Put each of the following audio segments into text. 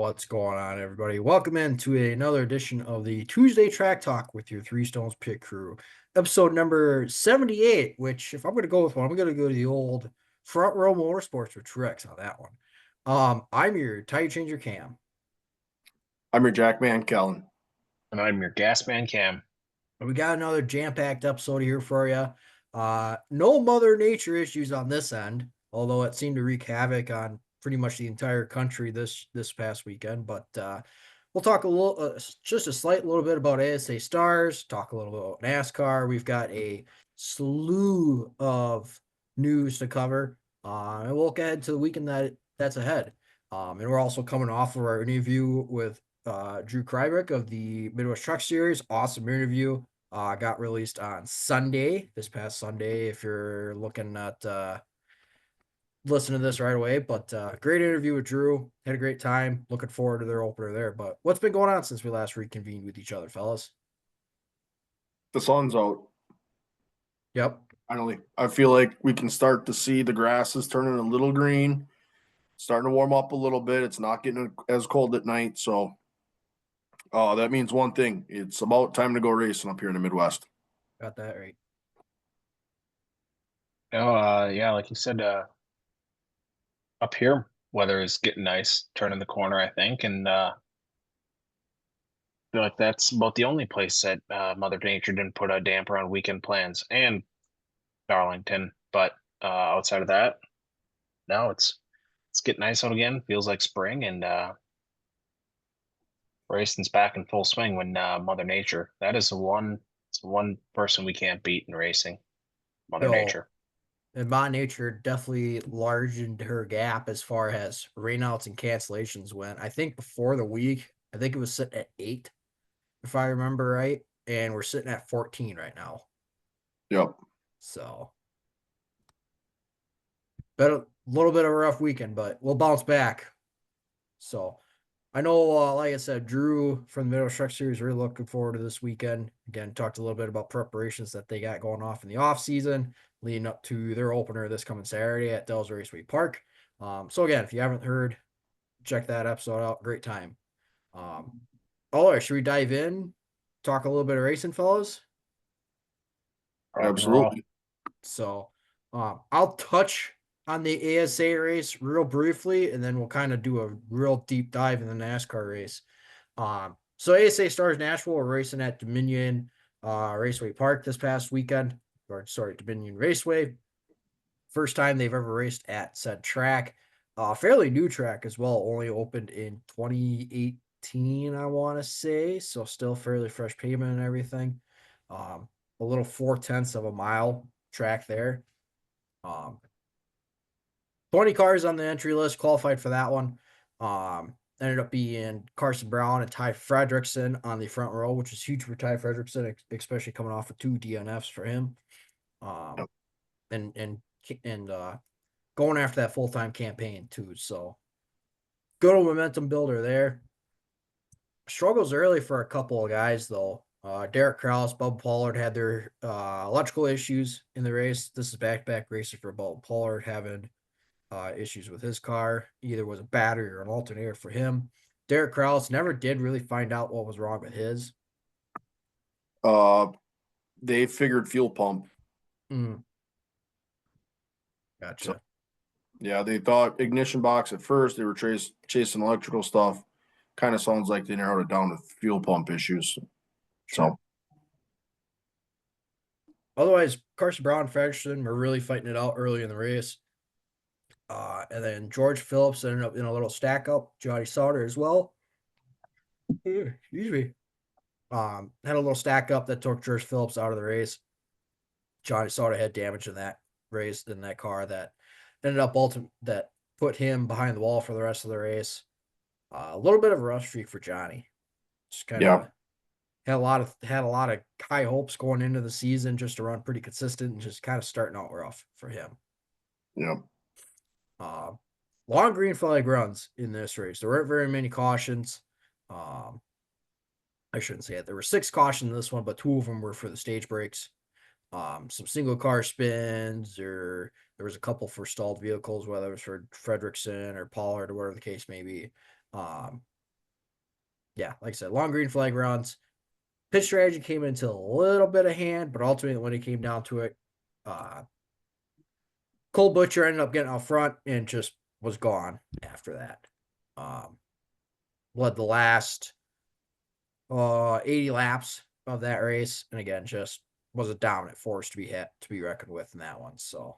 What's going on, everybody? Welcome into another edition of the Tuesday Track Talk with your Three Stones Pit Crew, episode number 78. Which, if I'm going to go with one, I'm going to go to the old Front Row Motorsports with Truex on that one. I'm your tire changer Cam. I'm your Jackman, Kellen. And I'm your gas man, Cam. We got another jam-packed episode here for you. No Mother Nature issues on this end, although it seemed to wreak havoc on pretty much the entire country this past weekend. But we'll talk a little, just a slight little bit about ASA Stars. Talk a little bit about NASCAR. We've got a slew of news to cover, and we'll look ahead to the weekend that's ahead. And we're also coming off of our interview with Drew Krybrick of the Midwest Truck Series. Awesome interview. Got released on Sunday, this past Sunday, if you're looking at listening to this right away. But great interview with Drew. Had a great time. Looking forward to their opener there. But what's been going on since we last reconvened with each other, fellas? The sun's out. Yep. Finally, I feel like we can start to see the grass is turning a little green, starting to warm up a little bit. It's not getting as cold at night. So that means one thing. It's about time to go racing up here in the Midwest. Got that right. Yeah, like you said, up here, weather is getting nice, turning the corner, I think, and feel like that's about the only place that Mother Nature didn't put a damper on weekend plans, and Darlington. But outside of that, no, it's getting nice out again. Feels like spring, and racing's back in full swing when Mother Nature. That is one person we can't beat in racing, Mother So, Nature. and Mother Nature definitely largened her gap as far as rainouts and cancellations went. I think before the week, I think it was sitting at 8, if I remember right, and we're sitting at 14 right now. Yep. So, but a little bit of a rough weekend, but we'll bounce back. So, I know, like I said, Drew from the Midwest Truck Series, really looking forward to this weekend. Again, talked a little bit about preparations that they got going off in the off season, leading up to their opener this coming Saturday at Dells Raceway Park. So again, if you haven't heard, check that episode out. Great time. All right, should we dive in? Talk a little bit of racing, fellas? Rock and roll. Absolutely. So I'll touch on the ASA race real briefly, and then we'll kind of do a real deep dive in the NASCAR race. So ASA Stars Nashville are racing at Dominion Raceway Park this past weekend, or sorry, Dominion Raceway. First time they've ever raced at said track. Fairly new track as well, only opened in 2018, I want to say. So still fairly fresh pavement and everything. A little 4/10 of a mile track there. 20 cars on the entry list qualified for that one. Ended up being Carson Brown and Ty Fredrickson on the front row, which is huge for Ty Fredrickson, especially coming off of 2 DNFs for him. And going after that full-time campaign too. So good old momentum builder there. Struggles early for a couple of guys though. Derek Kraus, Bubba Pollard had their electrical issues in the race. This is back-to-back races for Bubba Pollard having issues with his car. Either was a battery or an alternator for him. Derek Kraus never did really find out what was wrong with his. They figured fuel pump. Gotcha. So, yeah, they thought ignition box at first. They were chasing electrical stuff. Kind of sounds like they narrowed it down to fuel pump issues. So, otherwise, Carson Brown and Fredrickson were really fighting it out early in the race. And then George Phillips ended up in a little stack up. Johnny Sauter as well. Excuse me. Had a little stack up that took George Phillips out of the race. Johnny Sauter had damage in that race in that car that ended up that put him behind the wall for the rest of the race. A little bit of a rough streak for Johnny. Just kind of had a lot of high hopes going into the season just to run pretty consistent and just kind of starting out rough for him. Yeah. Long green flag runs in this race. There weren't very many cautions. I shouldn't say it. There were 6 cautions in this one, but 2 of them were for the stage breaks. Some single car spins, or there was a couple for stalled vehicles, whether it was for Fredrickson or Pollard or whatever the case may be. yeah, like I said, long green flag runs. Pitch strategy came into a little bit of hand, but ultimately when it came down to it, Cole Butcher ended up getting out front and just was gone after that. Led the last 80 laps of that race, and again, just was a dominant force to be reckoned with in that one. So,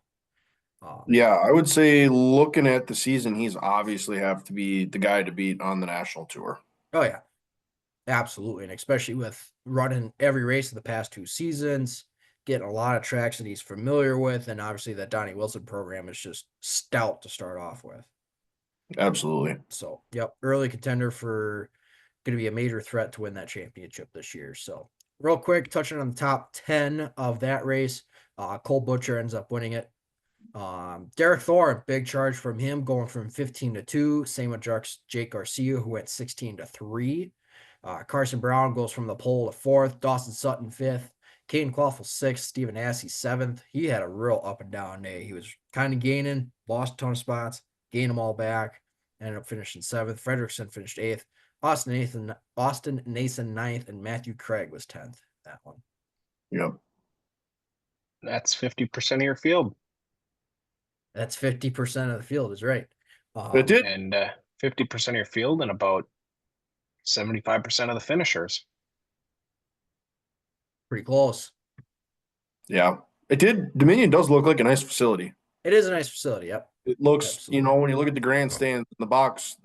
Yeah, I would say looking at the season, he's obviously have to be the guy to beat on the national tour. oh yeah, absolutely, and especially with running every race of the past 2 seasons, getting a lot of tracks that he's familiar with, and obviously that Donnie Wilson program is just stout to start off with. Absolutely. So, yep, early contender for going to be a major threat to win that championship this year. So, real quick, touching on the top 10 of that race, Cole Butcher ends up winning it. Derek Thorne, big charge from him, going from 15-2. Same with Jake Garcia, who went 16-3. Carson Brown goes from the pole to 4th. Dawson Sutton 5th. Caden Quaffle 6th. Stephen Assey 7th. He had a real up and down day. He was kind of gaining, lost a ton of spots, gained them all back, ended up finishing 7th. Fredrickson finished 8th. Austin Nason 9th, and Matthew Craig was 10th. That one. Yep. That's 50% of your field. That's 50% of the field is right. It did. And 50% of your field and about 75% of the finishers. Pretty close. Yeah. It did. Dominion does look like a nice facility. It is a nice facility. Yep. It looks, Absolutely. when you look at the grandstand, the box,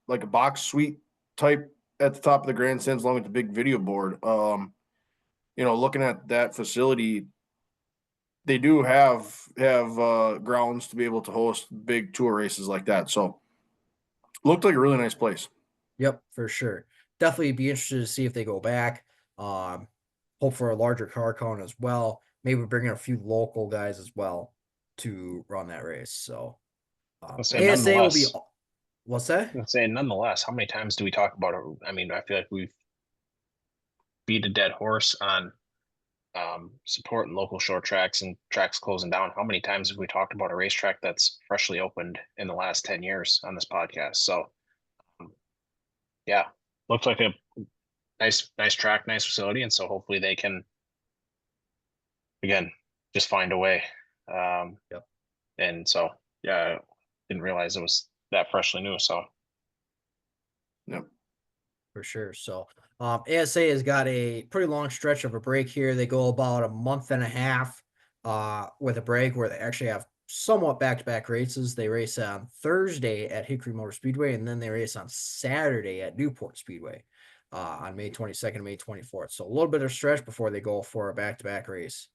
like a box suite type at the top of the grandstands along with the big video board. Looking at that facility, they do have grounds to be able to host big tour races like that. So looked like a really nice place. Yep, for sure. Definitely be interested to see if they go back. Hope for a larger car count as well. Maybe bring in a few local guys as well to run that race. So I'll say ASA will be. nonetheless. What's that? I'm saying nonetheless, how many times do we talk about it? I mean, I feel like we've beat a dead horse on supporting local short tracks and tracks closing down. How many times have we talked about a racetrack that's freshly opened in the last 10 years on this podcast? So, yeah, looks like a nice track, nice facility. And so hopefully they can, again, just find a way. Yep. And so, yeah, didn't realize it was that freshly new. So, Yep. For sure. So ASA has got a pretty long stretch of a break here. They go about a month and a half with a break where they actually have somewhat back-to-back races. They race on Thursday at Hickory Motor Speedway, and then they race on Saturday at Newport Speedway on May 22nd and May 24th. So a little bit of stretch before they go for a back-to-back race.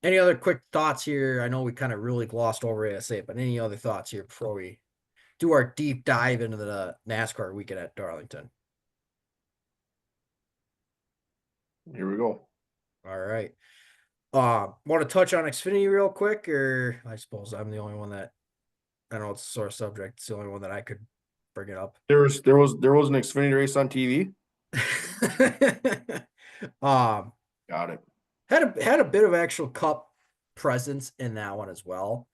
Any other quick thoughts here? I know we kind of really glossed over ASA, but any other thoughts here before we do our deep dive into the NASCAR weekend at Darlington? Here we go. All right. Want to touch on Xfinity real quick, or I suppose I'm the only one that I know it's a sore subject. It's the only one that I could bring it up. There was an Xfinity race on TV. Got it. Had a bit of actual cup presence in that one as well.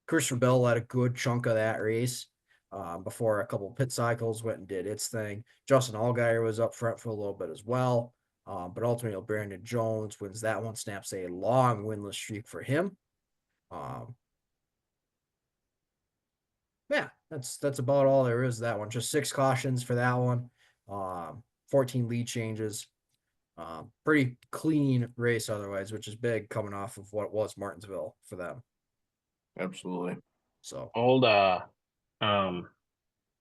Christopher Bell led a good chunk of that race before a couple pit cycles went and did its thing. Justin Allgaier was up front for a little bit as well. But ultimately, Brandon Jones wins that one, snaps a long winless streak for him. Yeah, that's about all there is to that one. Just 6 cautions for that one. 14 lead changes. Pretty clean race otherwise, which is big coming off of what was Martinsville for them. Absolutely. So I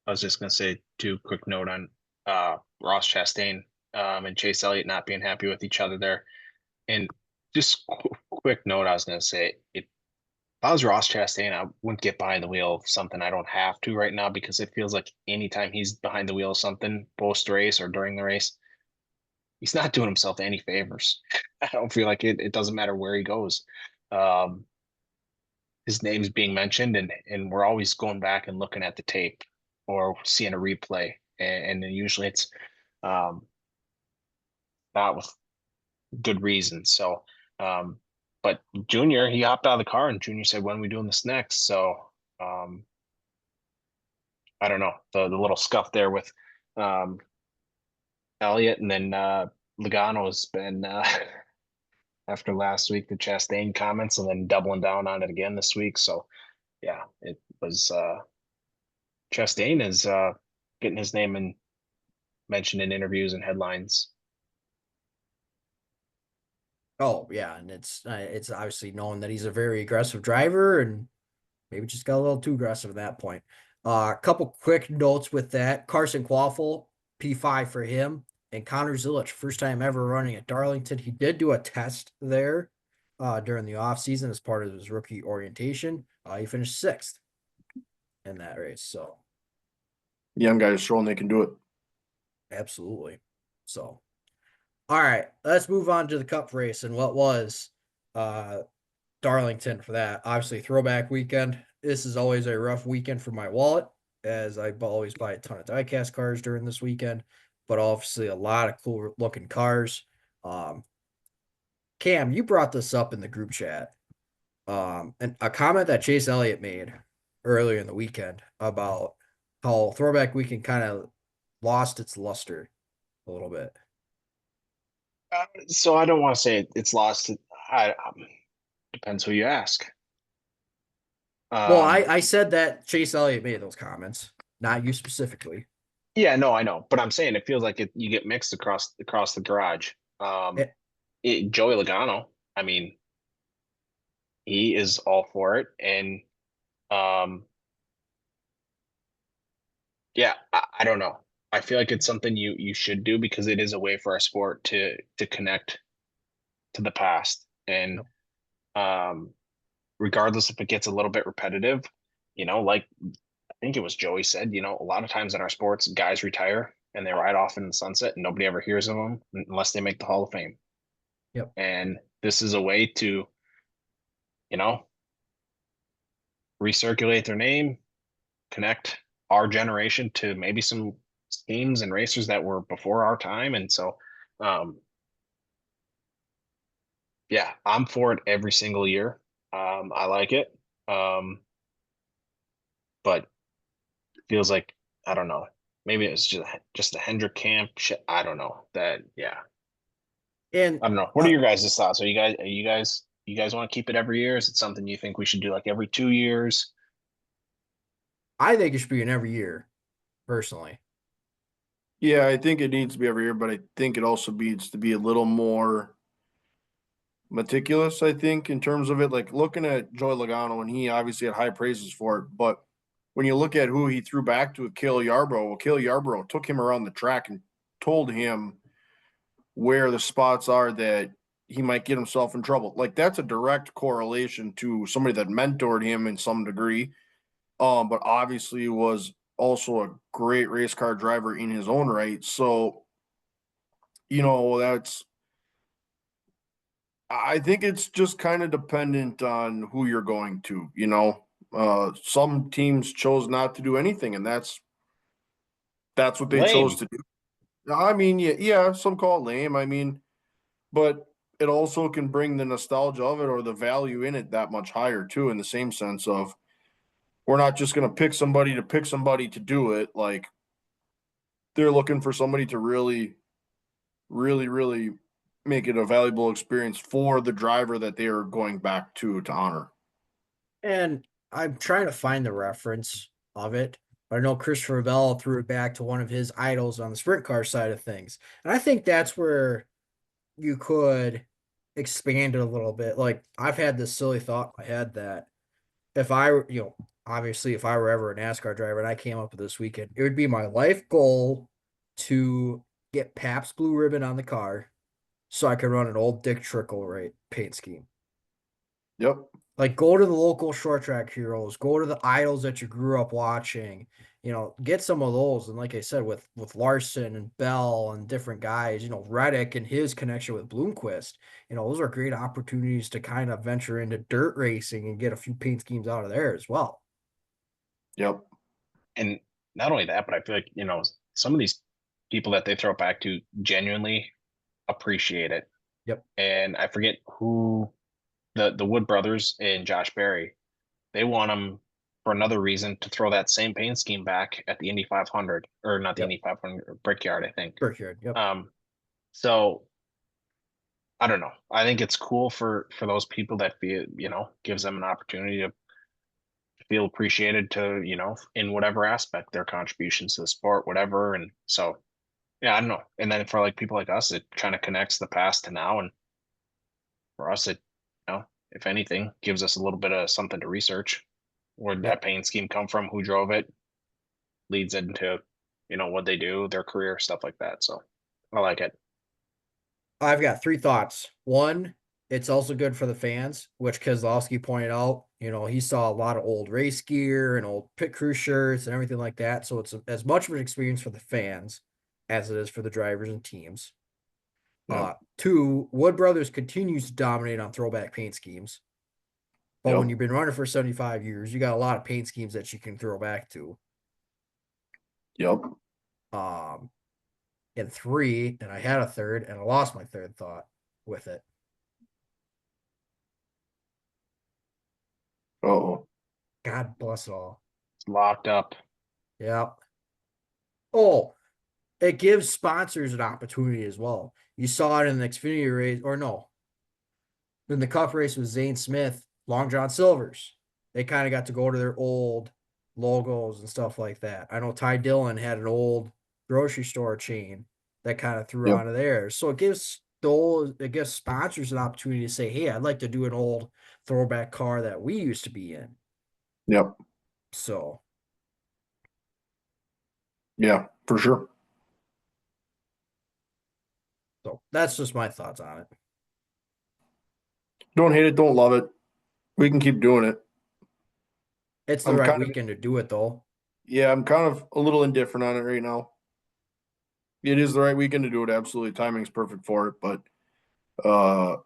was just gonna say too, quick note on Ross Chastain and Chase Elliott not being happy with each other there. And just quick note, I was gonna say, if I was Ross Chastain, I wouldn't get behind the wheel of something I don't have to right now, because it feels like anytime he's behind the wheel of something post race or during the race, he's not doing himself any favors. I don't feel like it doesn't matter where he goes. His name's being mentioned, and we're always going back and looking at the tape or seeing a replay, and then usually it's not with good reason. So but Junior, he hopped out of the car and Junior said, when are we doing this next? So I don't know, the little scuff there with Elliott, and then Logano's been after last week, the Chastain comments, and then doubling down on it again this week. So yeah, it was Chastain is getting his name mentioned in interviews and headlines. Oh yeah, and it's obviously known that he's a very aggressive driver, and maybe just got a little too aggressive at that point. A couple quick notes with that: Carson Quaffle, P5 for him, and Connor Zilic, first time ever running at Darlington. He did do a test there during the off season as part of his rookie orientation. He finished 6th in that race, so Young guys showing they can do it. absolutely. So, all right, let's move on to the Cup race and what was uh Darlington for that. Obviously, throwback weekend. This is always a rough weekend for my wallet, as I always buy a ton of diecast cars during this weekend, but obviously a lot of cool looking cars. Um, Cam, you brought this up in the group chat. And a comment that Chase Elliott made earlier in the weekend about how throwback weekend kind of lost its luster a little bit. So I don't want to say it's lost. I depends who you ask. Well, I said that Chase Elliott made those comments, not you specifically. Yeah, no, I know, but I'm saying it feels like you get mixed across the garage. It, Joey Logano, I mean, he is all for it, and um, yeah, I don't know. I feel like it's something you should do because it is a way for our sport to connect to the past, and um, regardless if it gets a little bit repetitive, like I think it was Joey said, a lot of times in our sports, guys retire and they ride off in the sunset and nobody ever hears of them unless they make the Hall of Fame. yep. And this is a way to, you know, recirculate their name, connect our generation to maybe some teams and racers that were before our time. And so, um, yeah, I'm for it every single year. I like it. Um, but it feels like, I don't know, maybe it's just the Hendrick camp shit. I don't know that. Yeah. And I don't know. What are your guys' thoughts? You guys want to keep it every year? Is it something you think we should do like every 2 years? I think it should be in every year, personally. Yeah, I think it needs to be every year, but I think it also needs to be a little more meticulous, I think, in terms of it. Like looking at Joey Logano, and he obviously had high praises for it, but when you look at who he threw back to with Cale Yarborough, well, Cale Yarborough took him around the track and told him where the spots are that he might get himself in trouble. Like that's a direct correlation to somebody that mentored him in some degree, but obviously was also a great race car driver in his own right. So, that's I think it's just kind of dependent on who you're going to. Some teams chose not to do anything, and that's what they chose Lame. to do. I mean, yeah, some call it lame. I mean, but it also can bring the nostalgia of it or the value in it that much higher too, in the same sense of we're not just going to pick somebody to do it. Like they're looking for somebody to really, really, really make it a valuable experience for the driver that they are going back to honor. And I'm trying to find the reference of it. But I know Christopher Bell threw it back to one of his idols on the sprint car side of things. And I think that's where you could expand it a little bit. Like I've had this silly thought in my head that if I were, obviously if I were ever a NASCAR driver and I came up with this weekend, it would be my life goal to get Pabst Blue Ribbon on the car so I could run an old Dick Trickle rate paint scheme. Yep. Like go to the local short track heroes, go to the idols that you grew up watching, get some of those. And like I said, with Larson and Bell and different guys, Reddick and his connection with Bloomquist, those are great opportunities to kind of venture into dirt racing and get a few paint schemes out of there as well. Yep. And not only that, but I feel like, some of these people that they throw it back to genuinely appreciate it. Yep. And I forget who the Wood brothers and Josh Berry, they want them for another reason to throw that same paint scheme back at the Indy 500, or not the Yep. Indy 500, Brickyard, I think. Brickyard. Yep. So I don't know. I think it's cool for those people that feel, gives them an opportunity to feel appreciated to, in whatever aspect, their contributions to the sport, whatever. And so, yeah, I don't know. And then for like people like us, it kind of connects the past to now. And for us, it, if anything, gives us a little bit of something to research. Where did that paint scheme come from? Who drove it? Leads into, what they do, their career, stuff like that. So I like it. I've got 3 thoughts. One, it's also good for the fans, which Kozlowski pointed out. He saw a lot of old race gear and old pit crew shirts and everything like that. So it's as much of an experience for the fans as it is for the drivers and teams. Yeah. 2, Wood Brothers continues to dominate on throwback paint schemes. But when Yep. you've been running for 75 years, you got a lot of paint schemes that you can throw back to. Yep. And 3, and I had a third, and I lost my third thought with it. Oh. God bless it all. It's locked up. Yeah. Oh, it gives sponsors an opportunity as well. You saw it in the Xfinity race, or no, in the Cup race with Zane Smith, Long John Silver's. They kind of got to go to their old logos and stuff like that. I know Ty Dillon had an old grocery store chain that kind of threw Yep. onto theirs. So it gives sponsors an opportunity to say, hey, I'd like to do an old throwback car that we used to be in. Yep. So Yeah, for sure. that's just my thoughts on it. Don't hate it, don't love it. We can keep doing it. It's the I'm right kind of weekend to do it, though. Yeah, I'm kind of a little indifferent on it right now. It is the right weekend to do it, absolutely. Timing's perfect for it, but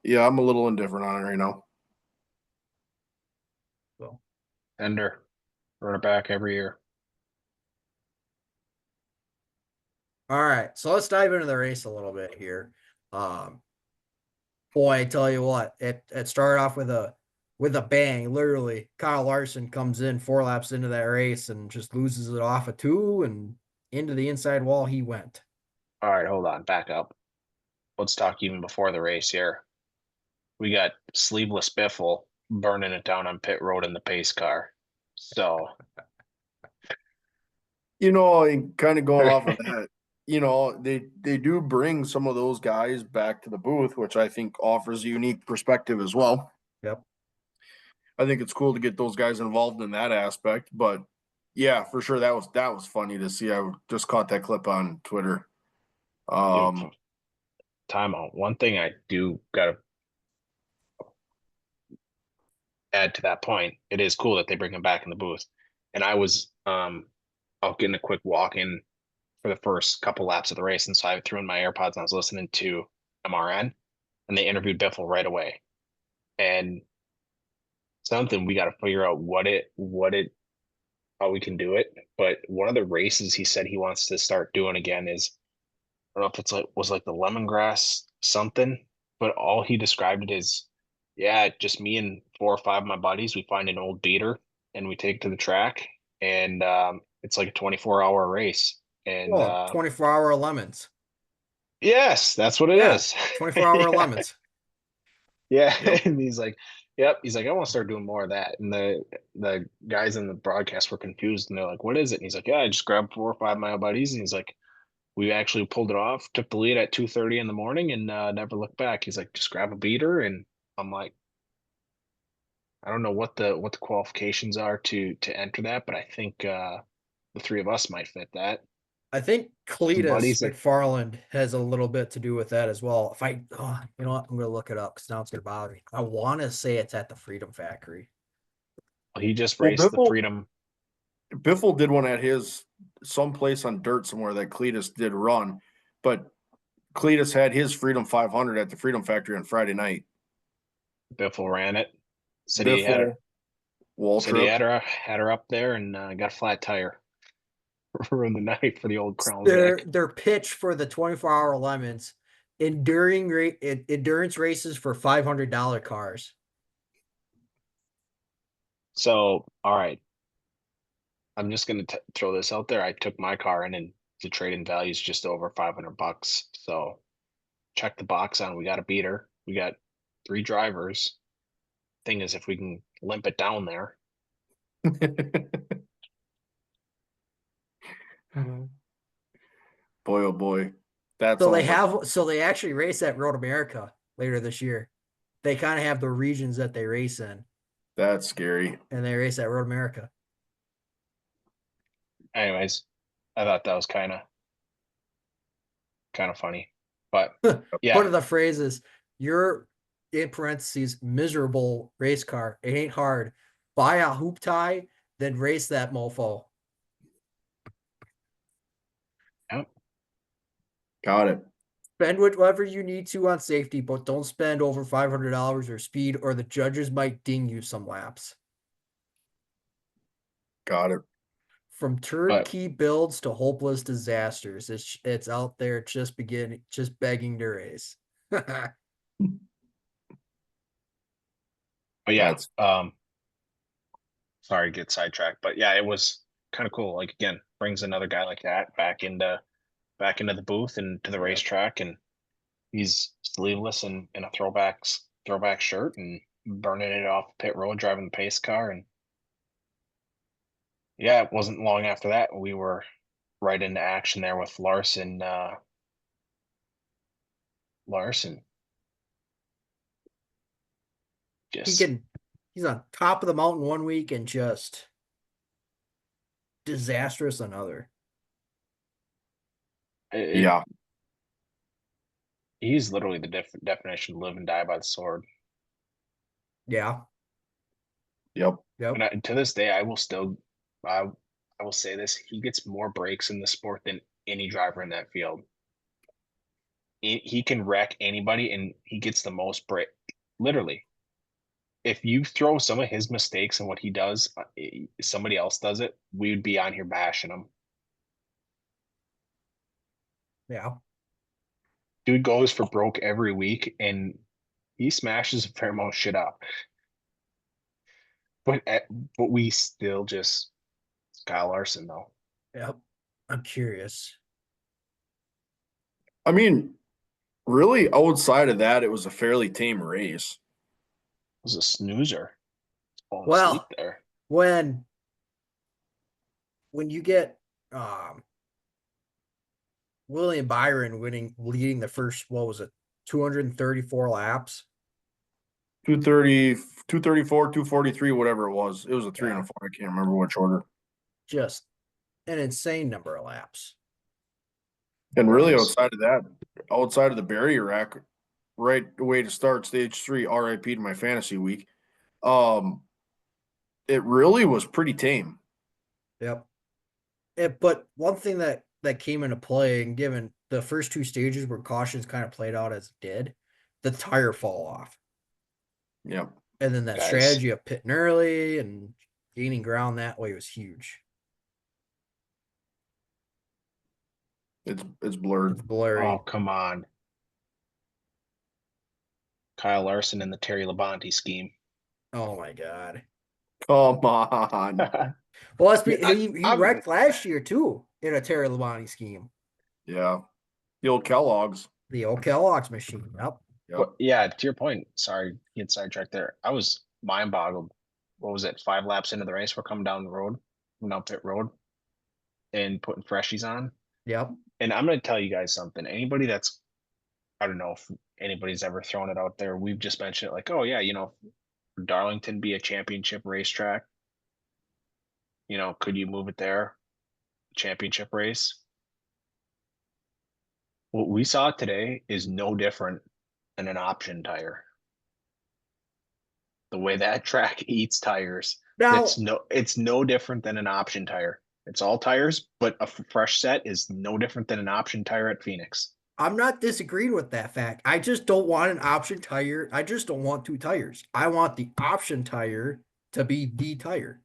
yeah, I'm a little indifferent on it right now. So Ender. Run it back every year. all right, so let's dive into the race a little bit here. Boy, I tell you what, it started off with a bang. Literally, Kyle Larson comes in 4 laps into that race and just loses it off a 2 and into the inside wall he went. All right, hold on, back up. Let's talk even before the race here. We got sleeveless Biffle burning it down on pit road in the pace car. So And kind of going off of that, they do bring some of those guys back to the booth, which I think offers a unique perspective as well. Yep. I think it's cool to get those guys involved in that aspect, but yeah, for sure that was funny to see. I just caught that clip on Twitter. timeout. One thing I do gotta add to that point, it is cool that they bring him back in the booth. And I was out getting a quick walk in for the first couple laps of the race, and so I threw in my AirPods and I was listening to MRN, and they interviewed Biffle right away. And something we got to figure out how we can do it. But one of the races he said he wants to start doing again is, I don't know if it's was the lemongrass something, but all he described it as, yeah, just me and 4 or 5 of my buddies, we find an old beater and we take it to the track, and it's like a 24-hour race. And Well, 24-hour lemons. yes, that's what it Yeah, is. 24-hour Yeah. lemons. Yeah. Yep. And he's like, yep. He's like, I want to start doing more of that. And the guys in the broadcast were confused, and they're like, what is it? And he's like, yeah, I just grabbed 4 or 5 of my buddies. And he's like, we actually pulled it off, took the lead at 2:30 in the morning, and never looked back. He's like, just grab a beater. And I'm like, I don't know what the qualifications are to enter that, but I think the 3 of us might fit that. I think Some Cletus buddies that McFarland has a little bit to do with that as well. If you know what, I'm going to look it up because now it's going to bother me. I want to say it's at the Freedom Factory. he just Well, raced the Freedom. Biffle did one at his someplace on dirt somewhere that Cletus did run, but Cletus had his Freedom 500 at the Freedom Factory on Friday night. Biffle ran it. Said he Biffle, had her. Said he Waltrip. had her up there and got a flat tire. Ruined the night for the old Crown Vic. Their pitch for the 24-hour lemons, endurance races for $500 cars. So, all right. I'm just gonna throw this out there. I took my car in, and the trade-in value is just over $500. So check the box on. We got a beater. We got 3 drivers. Thing is, if we can limp it down there, Boy, oh boy. That So they sounds like have, so they actually race at Road America later this year. They kind of have the regions that they race in, that's scary. and they race at Road America. anyways, I thought that was kind of funny. But One yeah, of the phrases, you're in parentheses, miserable race car. It ain't hard. Buy a hoop tie, then race that mofo. yeah, Got it. Spend whatever you need to on safety, but don't spend over $500 or speed, or the judges might ding you some laps. Got it. From but turnkey builds to hopeless disasters, it's out there just begging to race. yeah, That's sorry to get sidetracked, but yeah, it was kind of cool. Like again, brings another guy like that back into the booth and to the racetrack, and he's sleeveless and in a throwback shirt and burning it off pit road, driving the pace car. And yeah, it wasn't long after that we were right into action there with Larson. he Just can he's on top of the mountain one week and just disastrous another. it, yeah. he's literally the definition of live and die by the sword. Yeah. Yep. Yep. And to this day, I will say this: he gets more breaks in the sport than any driver in that field. He can wreck anybody, and he gets the most break. Literally, if you throw some of his mistakes and what he does, somebody else does it, we would be on here bashing him. Yeah. Dude goes for broke every week, and he smashes a fair amount of shit up. But but we still just Kyle Larson though. Yep. I'm curious. I mean, really, outside of that, it was a fairly tame race. It was a snoozer. Falling asleep Well, there. when you get William Byron leading the first, what was it, 234 laps? 230, 234, 243, whatever it was. It was a 3 and Yeah. a 4. I can't remember which order. Just an insane number of laps. And really, Was outside of the barrier rack, right away to start stage 3, RIP to my fantasy week. Um, it really was pretty tame. Yep. But one thing that came into play, and given the first 2 stages where cautions kind of played out as it did, the tire fall off. Yep. And then that guys. strategy of pitting early and gaining ground that way was huge. It's blurred. It's blurry. Oh, come on. Kyle Larson and the Terry Labonte scheme. Oh my god. Come on. Well, I, he I'm wrecked last year too in a Terry Labonte scheme. Yeah. The old Kellogg's. The old Kellogg's machine. Yep. Yep. yeah, to your point. Sorry, get sidetracked there. I was mind boggled. What was it? 5 laps into the race, we're coming down the road, down pit road, and putting freshies on. Yep. And I'm going to tell you guys something. Anybody that's, I don't know if anybody's ever thrown it out there. We've just mentioned it like, oh yeah, for Darlington be a championship racetrack. Could you move it there? Championship race. What we saw today is no different than an option tire. The way that track eats tires, Now, it's no different than an option tire. It's all tires, but a fresh set is no different than an option tire at Phoenix. I'm not disagreeing with that fact. I just don't want an option tire. I just don't want 2 tires. I want the option tire to be the tire.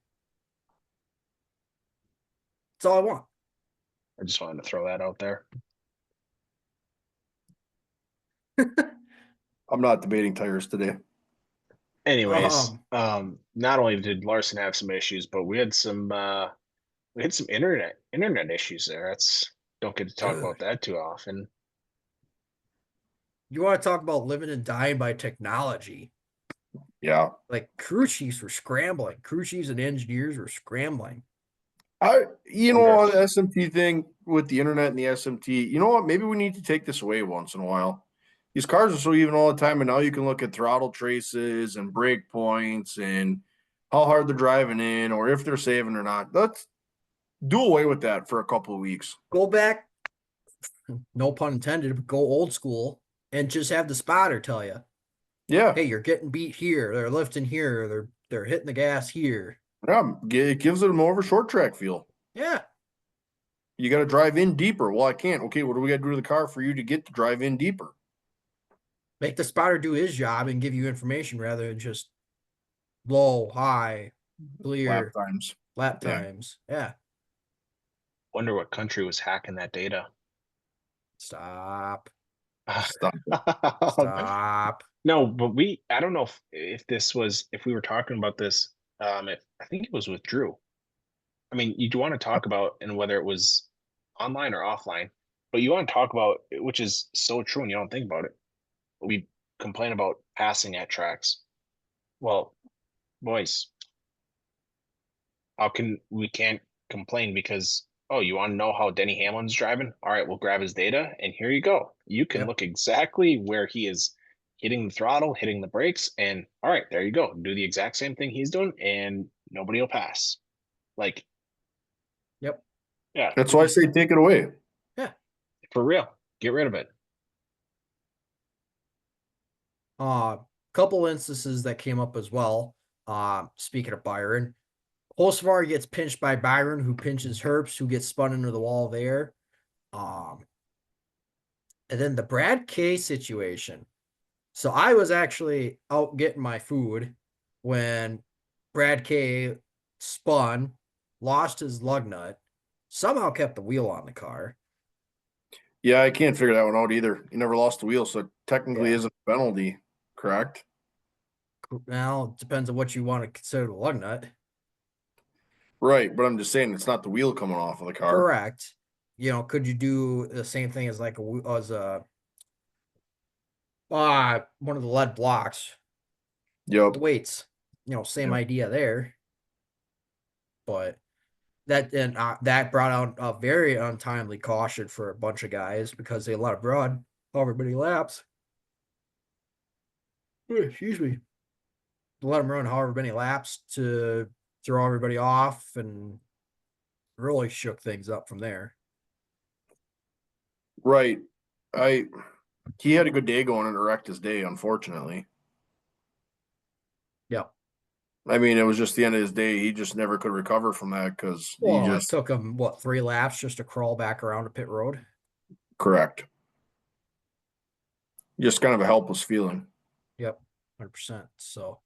That's all I want. I just wanted to throw that out there. I'm not debating tires today. Anyways, not only did Larson have some issues, but we had some We had some internet issues there. That's don't get to talk about that too often. You want to talk about living and dying by technology? Yeah. Like crew chiefs were scrambling. Crew chiefs and engineers were scrambling. You Wonder know, if- the SMT thing with the internet and the SMT, you know what? Maybe we need to take this away once in a while. These cars are so even all the time, and now you can look at throttle traces and brake points and how hard they're driving in or if they're saving or not. Let's do away with that for a couple of weeks. Go back, no pun intended, but go old school and just have the spotter tell you, Yeah. hey, you're getting beat here. They're lifting here. They're hitting the gas here. Yeah. It gives it more of a short track feel. Yeah. You got to drive in deeper. Well, I can't. Okay, what do we got to do to the car for you to get to drive in deeper? Make the spotter do his job and give you information rather than just low, high, Lap clear times. lap Yeah. times. Yeah. Wonder what country was hacking that data. Stop. Stop. Stop. No, but I don't know if we were talking about this, if I think it was with Drew. I mean, you do want to talk about and whether it was online or offline, but you want to talk about, which is so true and you don't think about it. We complain about passing at tracks. Well, boys, we can't complain because, oh, you want to know how Denny Hamlin's driving? All right, we'll grab his data and here you go. You can Yep. look exactly where he is hitting the throttle, hitting the brakes, and all right, there you go. Do the exact same thing he's doing and nobody will pass. Like, Yep. yeah, That's why I say take it away. Yeah. for real. Get rid of it. Couple instances that came up as well. Speaking of Byron, Hocevar gets pinched by Byron, who pinches Herbst, who gets spun into the wall there. And then the Brad K situation. So I was actually out getting my food when Brad K spun, lost his lug nut, somehow kept the wheel on the car. Yeah, I can't figure that one out either. He never lost the wheel, so it technically Yeah. isn't a penalty, correct? Well, it depends on what you want to consider the lug nut. Right, but I'm just saying it's not the wheel coming off of the car. Correct. Could you do the same thing as like one of the lead blocks, Yep. the weights? Same Yep. idea there. But that brought out a very untimely caution for a bunch of guys because they let it run however many laps. Excuse me. Let them run however many laps to throw everybody off and really shook things up from there. Right. He had a good day going and it wrecked his day, unfortunately. Yep. I mean, it was just the end of his day. He just never could recover from that because he Well, just it took him 3 laps just to crawl back around to pit road. correct. Just kind of a helpless feeling. Yep, 100%. So,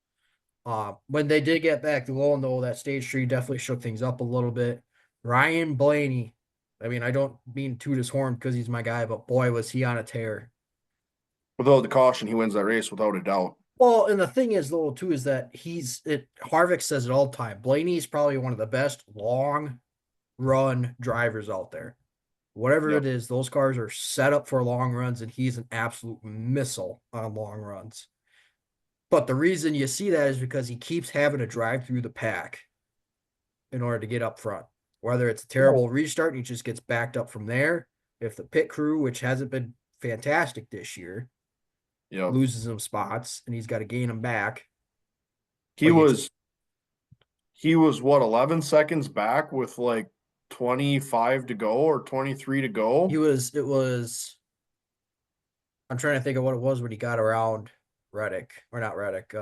when they did get back to going though, that stage 3 definitely shook things up a little bit. Ryan Blaney. I mean, I don't mean to toot his horn because he's my guy, but boy, was he on a tear. Without the caution, he wins that race without a doubt. Well, and the thing is, though, too, is that Harvick says it all the time. Blaney's probably one of the best long run drivers out there. Whatever Yep. it is, those cars are set up for long runs, and he's an absolute missile on long runs. But the reason you see that is because he keeps having to drive through the pack in order to get up front. Whether it's a terrible restart and he just gets backed up from there, if the pit crew, which hasn't been fantastic this year, Yep. loses him spots and he's got to gain them back. He was what, 11 seconds back with like 25 to go or 23 to go? I'm trying to think of what it was when he got around Reddick, or not Reddick,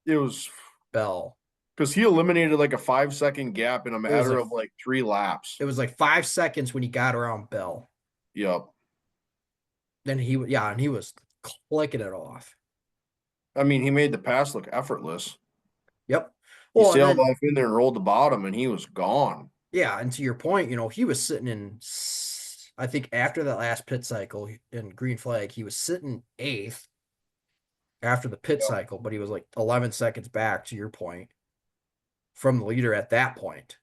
It was Bell. because he eliminated like a 5-second gap in a matter like- of like 3 laps. It was like 5 seconds when he got around Bell. Yep. Then he was clicking it off. I mean, he made the pass look effortless. Yep. He Well, sailed off in there and rolled the bottom, and he was gone. yeah, and to your point, he was sitting in, I think after that last pit cycle in green flag, he was sitting 8th after the pit cycle, but he was like 11 seconds back, to your point, from the leader at that point.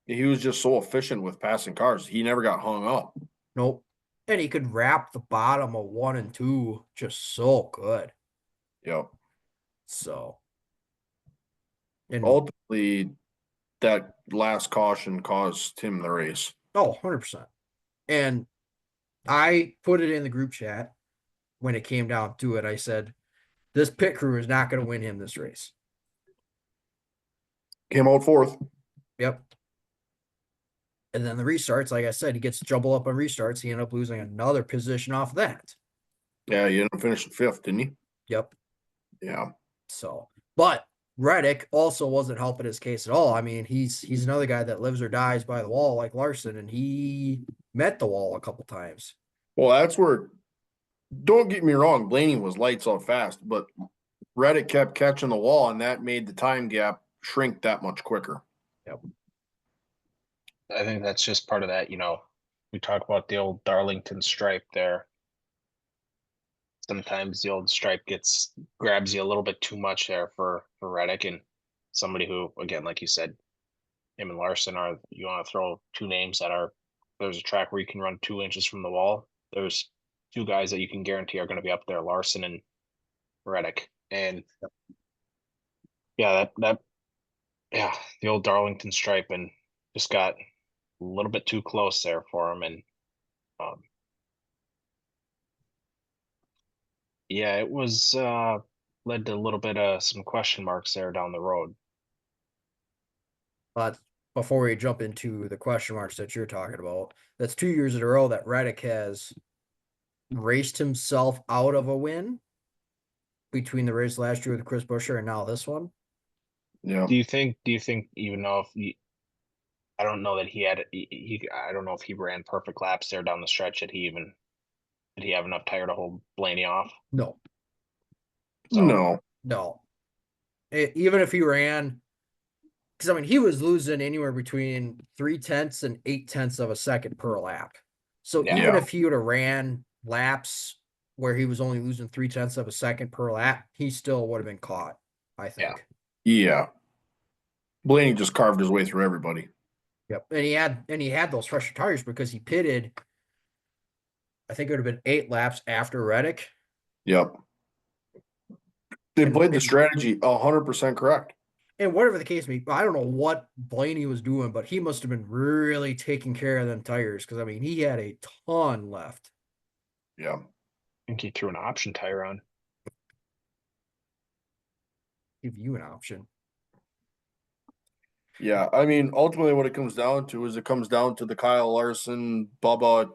He was just so efficient with passing cars. He never got hung up. Nope. And he could wrap the bottom of 1 and 2 just so good. Yep. So, and Ultimately, that last caution caused him the race. 100%. And I put it in the group chat when it came down to it. I said, this pit crew is not going to win him this race. Came out fourth. Yep. And then the restarts, like I said, he gets jumbled up on restarts. He ended up losing another position off that. Yeah, he ended up finishing fifth, didn't he? Yep. Yeah. So, but Reddick also wasn't helping his case at all. I mean, he's another guy that lives or dies by the wall like Larson, and he met the wall a couple times. Well, that's where, don't get me wrong, Blaney was lights out fast, but Reddick kept catching the wall, and that made the time gap shrink that much quicker. Yep. I think that's just part of that. We talk about the old Darlington stripe there. Sometimes the old stripe grabs you a little bit too much there for Reddick, and somebody who, again, like you said, him and Larson are, you want to throw two names that are, there's a track where you can run 2 inches from the wall. There's two guys that you can guarantee are going to be up there, Larson and Reddick. And yeah, yeah, the old Darlington stripe, and just got a little bit too close there for him. And yeah, it was led to a little bit of some question marks there down the road. But before we jump into the question marks that you're talking about, that's 2 years in a row that Reddick has raced himself out of a win between the race last year with Chris Buescher and now this one. Yeah. Do you think even though if I don't know that I don't know if he ran perfect laps there down the stretch, did he have enough tire to hold Blaney off? No. So, no. Even if he ran, because I mean, he was losing anywhere between 0.3 and 0.8 of a second per lap. So Yeah. even if he would have ran laps where he was only losing 0.3 of a second per lap, he still would have been caught, I think. Yeah. Blaney just carved his way through everybody. Yep. And he had those fresher tires because he pitted, I think it would have been 8 laps after Reddick. Yep. They played the strategy 100% correct. And whatever the case may be, I don't know what Blaney was doing, but he must have been really taking care of them tires because I mean he had a ton left. Yeah. I think he threw an option tire on. Give you an option. Yeah. I mean, ultimately, what it comes down to is it comes down to the Kyle Larson, Bubba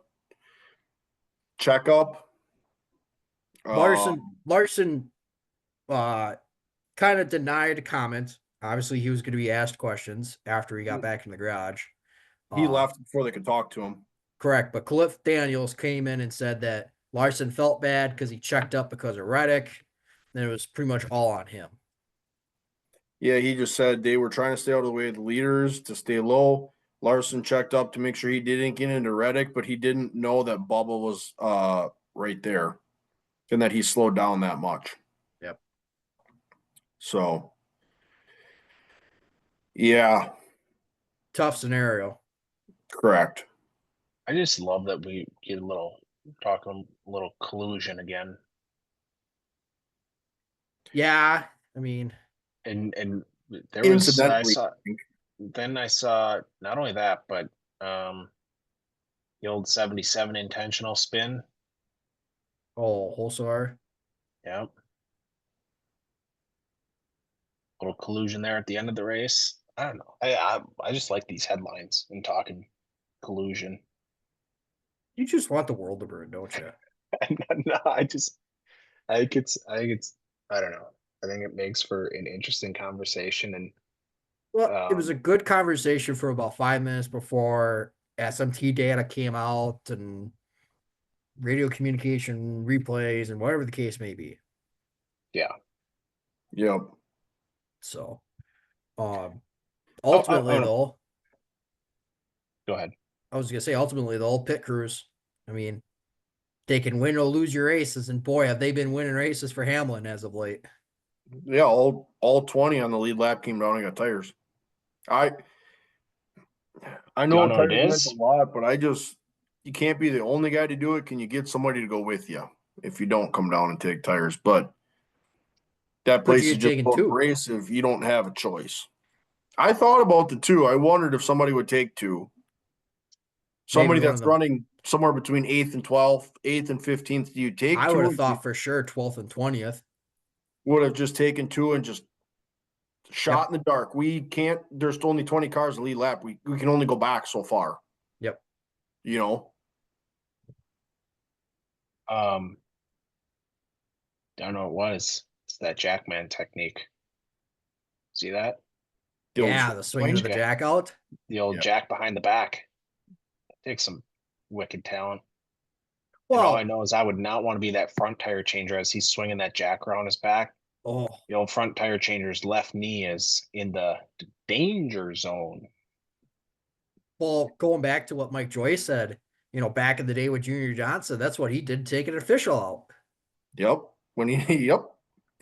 checkup. Larson kind of denied a comment. Obviously, he was going to be asked questions after he got back in the garage. He left before they could talk to him. Correct. But Cliff Daniels came in and said that Larson felt bad because he checked up because of Reddick. Then it was pretty much all on him. Yeah, he just said they were trying to stay out of the way of the leaders to stay low. Larson checked up to make sure he didn't get into Reddick, but he didn't know that Bubba was right there and that he slowed down that much. Yep. So, yeah. Tough scenario. Correct. I just love that we get talking a little collusion again. Yeah, I mean, And there was I saw not only that, but the old 77 intentional spin. oh, Holsar. Yep. Little collusion there at the end of the race. I don't know. I just like these headlines and talking collusion. You just want the world to burn, don't you? No, I think it's I don't know. I think it makes for an interesting conversation. And Well, it was a good conversation for about 5 minutes before SMT data came out and radio communication replays and whatever the case may be. yeah. Yep. So, ultimately though, go ahead. I was gonna say ultimately though, pit crews, I mean, they can win or lose your races, and boy, have they been winning races for Hamlin as of late. Yeah, all 20 on the lead lap came down and got tires. I Do y'all know know what it tires meant a is? lot, but you can't be the only guy to do it. Can you get somebody to go with you if you don't come down and take tires? But that But place you is get just taken so two. abrasive, you don't have a choice. I thought about the two. I wondered if somebody would take two. Maybe Somebody one of that's them. running somewhere between 8th and 12th, 8th and 15th, do you take I would two? have Or thought for sure 12th and 20th. would have just taken two and just shot Yep. in the dark. We can't, there's only 20 cars to lead lap. We can only go back so far, Yep. you know? I don't know what it was. It's that Jackman technique. See that? The old Yeah, the swinging of swing. the Okay. jack out. The old Yeah. jack behind the back. Takes some wicked talent. And all I Well, know is I would not want to be that front tire changer as he's swinging that jack around his back. oh, The old front tire changer's left knee is in the danger zone. well, going back to what Mike Joyce said, back in the day with Junior Johnson, that's what he did, take an official out. Yep. When he, yep.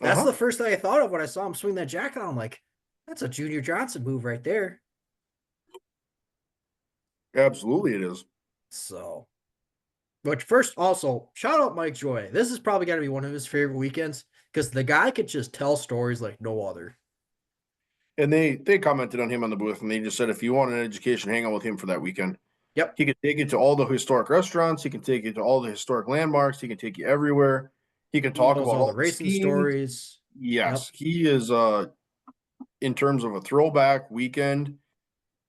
That's the first thing I thought of when I saw him swing that jack out. I'm like, that's a Junior Johnson move right there. Absolutely it is. So, but first, also, shout out Mike Joy. This is probably got to be one of his favorite weekends because the guy could just tell stories like no other. And they commented on him on the booth and they just said if you want an education, hang out with him for that weekend. Yep. He can take you to all the historic restaurants. He can take you to all the historic landmarks. He can take you everywhere. He can He talk knows about all the all the racing schemes. stories. Yes, Yep. he is in terms of a throwback weekend,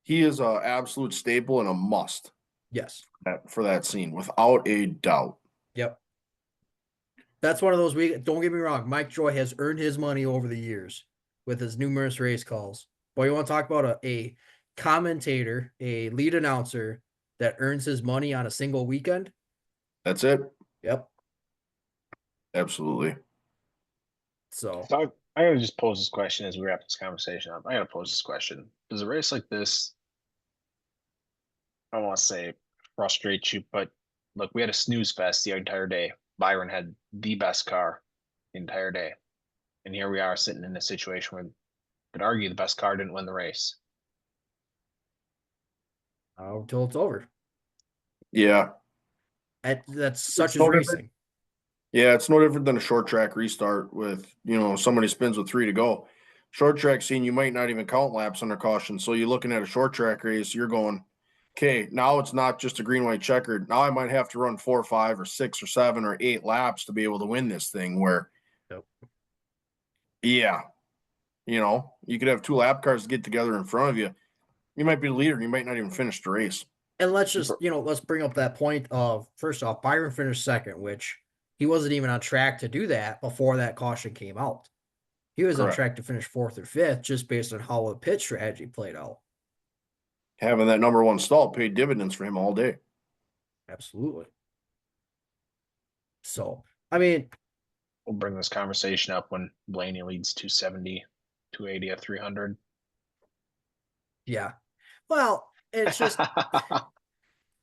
he is a absolute staple and a must Yes. for that scene, without a doubt. Yep. That's one of those week. Don't get me wrong. Mike Joy has earned his money over the years with his numerous race calls. But you want to talk about a commentator, a lead announcer that earns his money on a single weekend? That's it. Yep. Absolutely. So So I gotta just pose this question as we wrap this conversation up. I gotta pose this question. Does a race like this, I don't want to say frustrate you, but look, we had a snooze fest the entire day. Byron had the best car the entire day. And here we are sitting in a situation where you could argue the best car didn't win the race. until it's over. Yeah. That's such It's as no different. racing. Yeah, it's no different than a short track restart with, somebody spins with 3 to go. Short track scene, you might not even count laps under caution. So you're looking at a short track race, you're going, okay, now it's not just a green, white checkered. Now I might have to run 4 or 5 or 6 or 7 or 8 laps to be able to win this thing where, Yep. yeah, you could have 2 lap cars get together in front of you. You might be the leader and you might not even finish the race. And let's just, let's bring up that point of, first off, Byron finished second, which he wasn't even on track to do that before that caution came out. He was on Correct. track to finish 4th or 5th just based on how the pit strategy played out. Having that number 1 stall paid dividends for him all day. Absolutely. So, I mean, We'll bring this conversation up when Blaney leads 270, 280 at 300. yeah. Well, it's just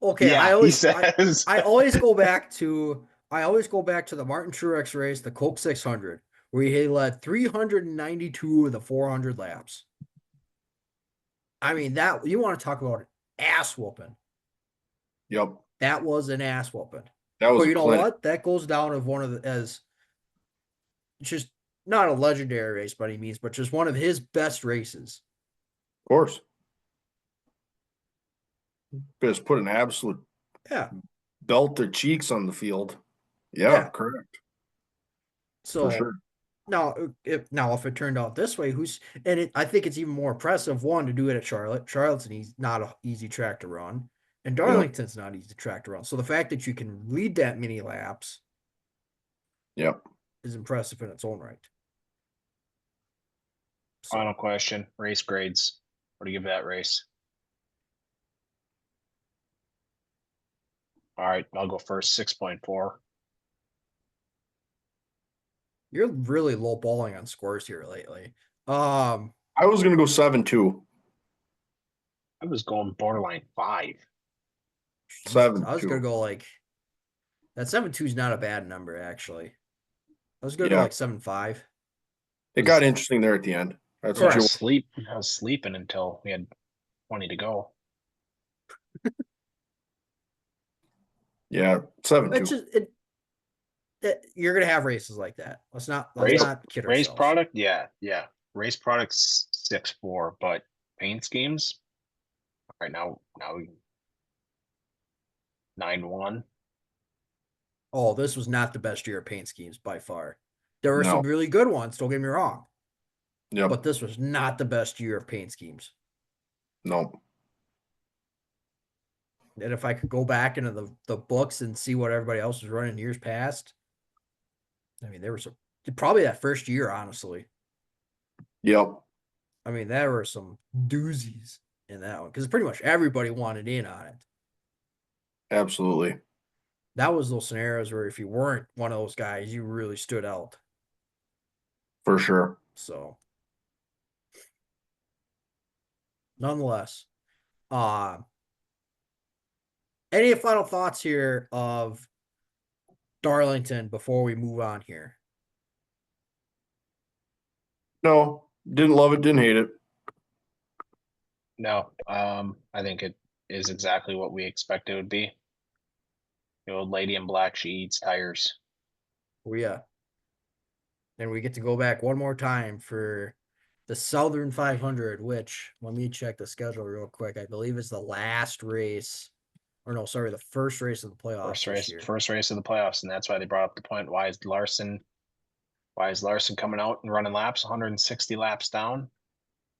okay. Yeah, he says. I always go back to the Martin Truex race, the Coke 600, where he led 392 of the 400 laps. I mean, that you want to talk about an ass whooping. Yep. That was an ass whooping. That was But you know clinic. what? That goes down as one of the, as just not a legendary race by any means, but just one of his best races. Of course. Just put an absolute belt their cheeks on the field. Yeah. Correct. So for sure. Now, if it turned out this way, I think it's even more impressive, one, to do it at Charlotte. Charlotte's not an easy track to run, and Darlington's not easy track to run. So the fact that you can lead that many laps is impressive in its own right. So, Final question, race grades. What do you give that race? All right, I'll go first, 6.4. you're really low balling on scores here lately. I was going to go 7.2. I was going borderline 5. 7.2. I was going to go that 7.2 is not a bad number, actually. I was going to go 7.5. It got interesting there at the end. That's I what was sleeping until we had 20 to go. Yeah, 7-2. It's just you're gonna have races like that. Let's not kid Race ourselves. product, yeah. Race products 6-4, but paint schemes right now 9-1. Oh, this was not the best year of paint schemes by far. There were No. some really good ones, don't get me wrong. Yep. But this was not the best year of paint schemes. No. And if I could go back into the books and see what everybody else was running years past, I mean, there was probably that first year, honestly. Yep. I mean, there were some doozies in that one because pretty much everybody wanted in on it. Absolutely. That was those scenarios where if you weren't one of those guys, you really stood out. For sure. So, nonetheless, any final thoughts here of Darlington before we move on here? No, didn't love it, didn't hate it. No, I think it is exactly what we expect it would be. The old lady in black, she eats tires. Oh, yeah. And we get to go back one more time for the Southern 500, which let me check the schedule real quick. I believe it's the last race, or no, sorry, the first race of the playoffs this year. First race of the playoffs, and that's why they brought up the point. Why is Larson coming out and running laps 160 laps down?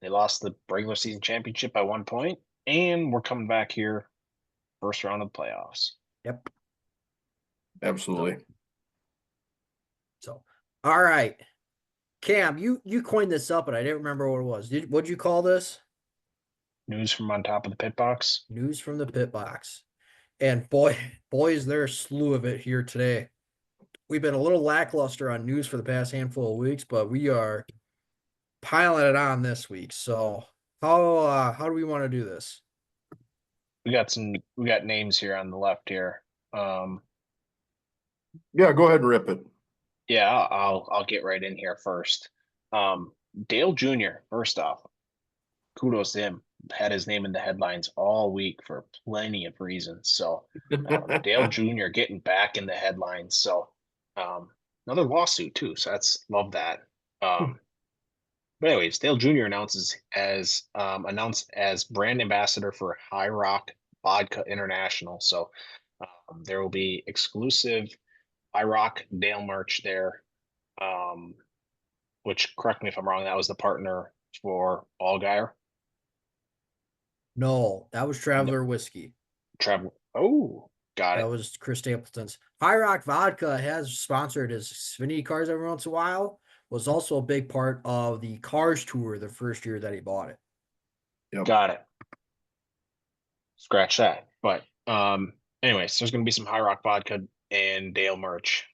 They lost the regular season championship by 1 point, and we're coming back here first round of the playoffs. Yep. Absolutely. So, all right. Cam, you coined this up, but I didn't remember what it was. What'd you call this? News from on top of the pit box. News from the pit box. And boy, is there a slew of it here today. We've been a little lackluster on news for the past handful of weeks, but we are piling it on this week. So how do we want to do this? We got names here on the left here. Yeah, go ahead and rip it. Yeah, I'll get right in here first. Dale Jr., first off, kudos to him. Had his name in the headlines all week for plenty of reasons. So Dale Jr. getting back in the headlines. So another lawsuit too. So that's love that. But anyways, Dale Jr. announced as brand ambassador for High Rock Vodka International. So there will be exclusive High Rock Dale merch there. Which, correct me if I'm wrong, that was the partner for Allgaier. No, that was Traveler Whiskey. Travel. Oh, got That it. was Chris Stapleton's. High Rock Vodka has sponsored his Xfinity cars every once in a while. Was also a big part of the Cars tour the first year that he bought it. Yep. Got it. Scratch that. But anyways, there's going to be some High Rock Vodka and Dale merch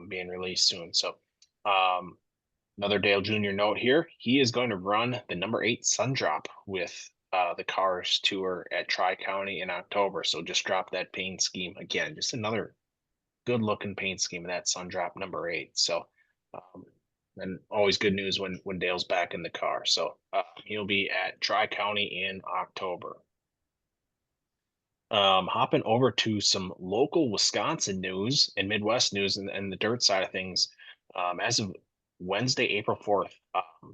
being released soon. So another Dale Jr. note here. He is going to run the number 8 Sundrop with the Cars tour at Tri-County in October. So just drop that paint scheme again. Just another good looking paint scheme of that Sundrop number 8. So and always good news when Dale's back in the car. So he'll be at Tri-County in October. Hopping over to some local Wisconsin news and Midwest news and the dirt side of things. As of Wednesday, April 4th,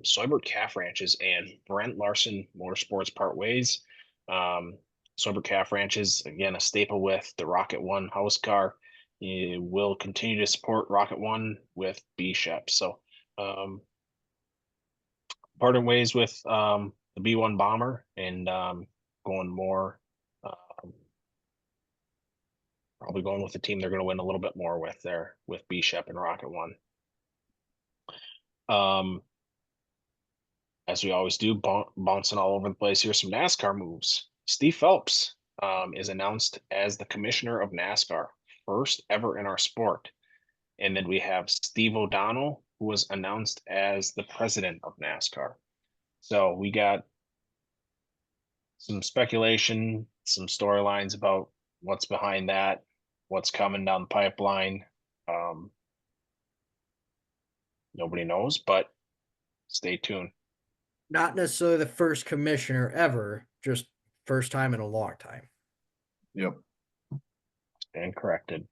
Soybert Calf Ranches and Brent Larson Motorsports part ways. Soybert Calf Ranches, again, a staple with the Rocket One house car. It will continue to support Rocket One with B-Shep. So parting ways with the B1 Bomber and going more probably going with the team they're going to win a little bit more with there with B-Shep and Rocket One. As we always do, bouncing all over the place here, some NASCAR moves. Steve Phelps is announced as the commissioner of NASCAR, first ever in our sport. And then we have Steve O'Donnell, who was announced as the president of NASCAR. So we got some speculation, some storylines about what's behind that, what's coming down the pipeline. Nobody knows, but stay tuned. Not necessarily the first commissioner ever, just first time in a long time. Yep. And corrected.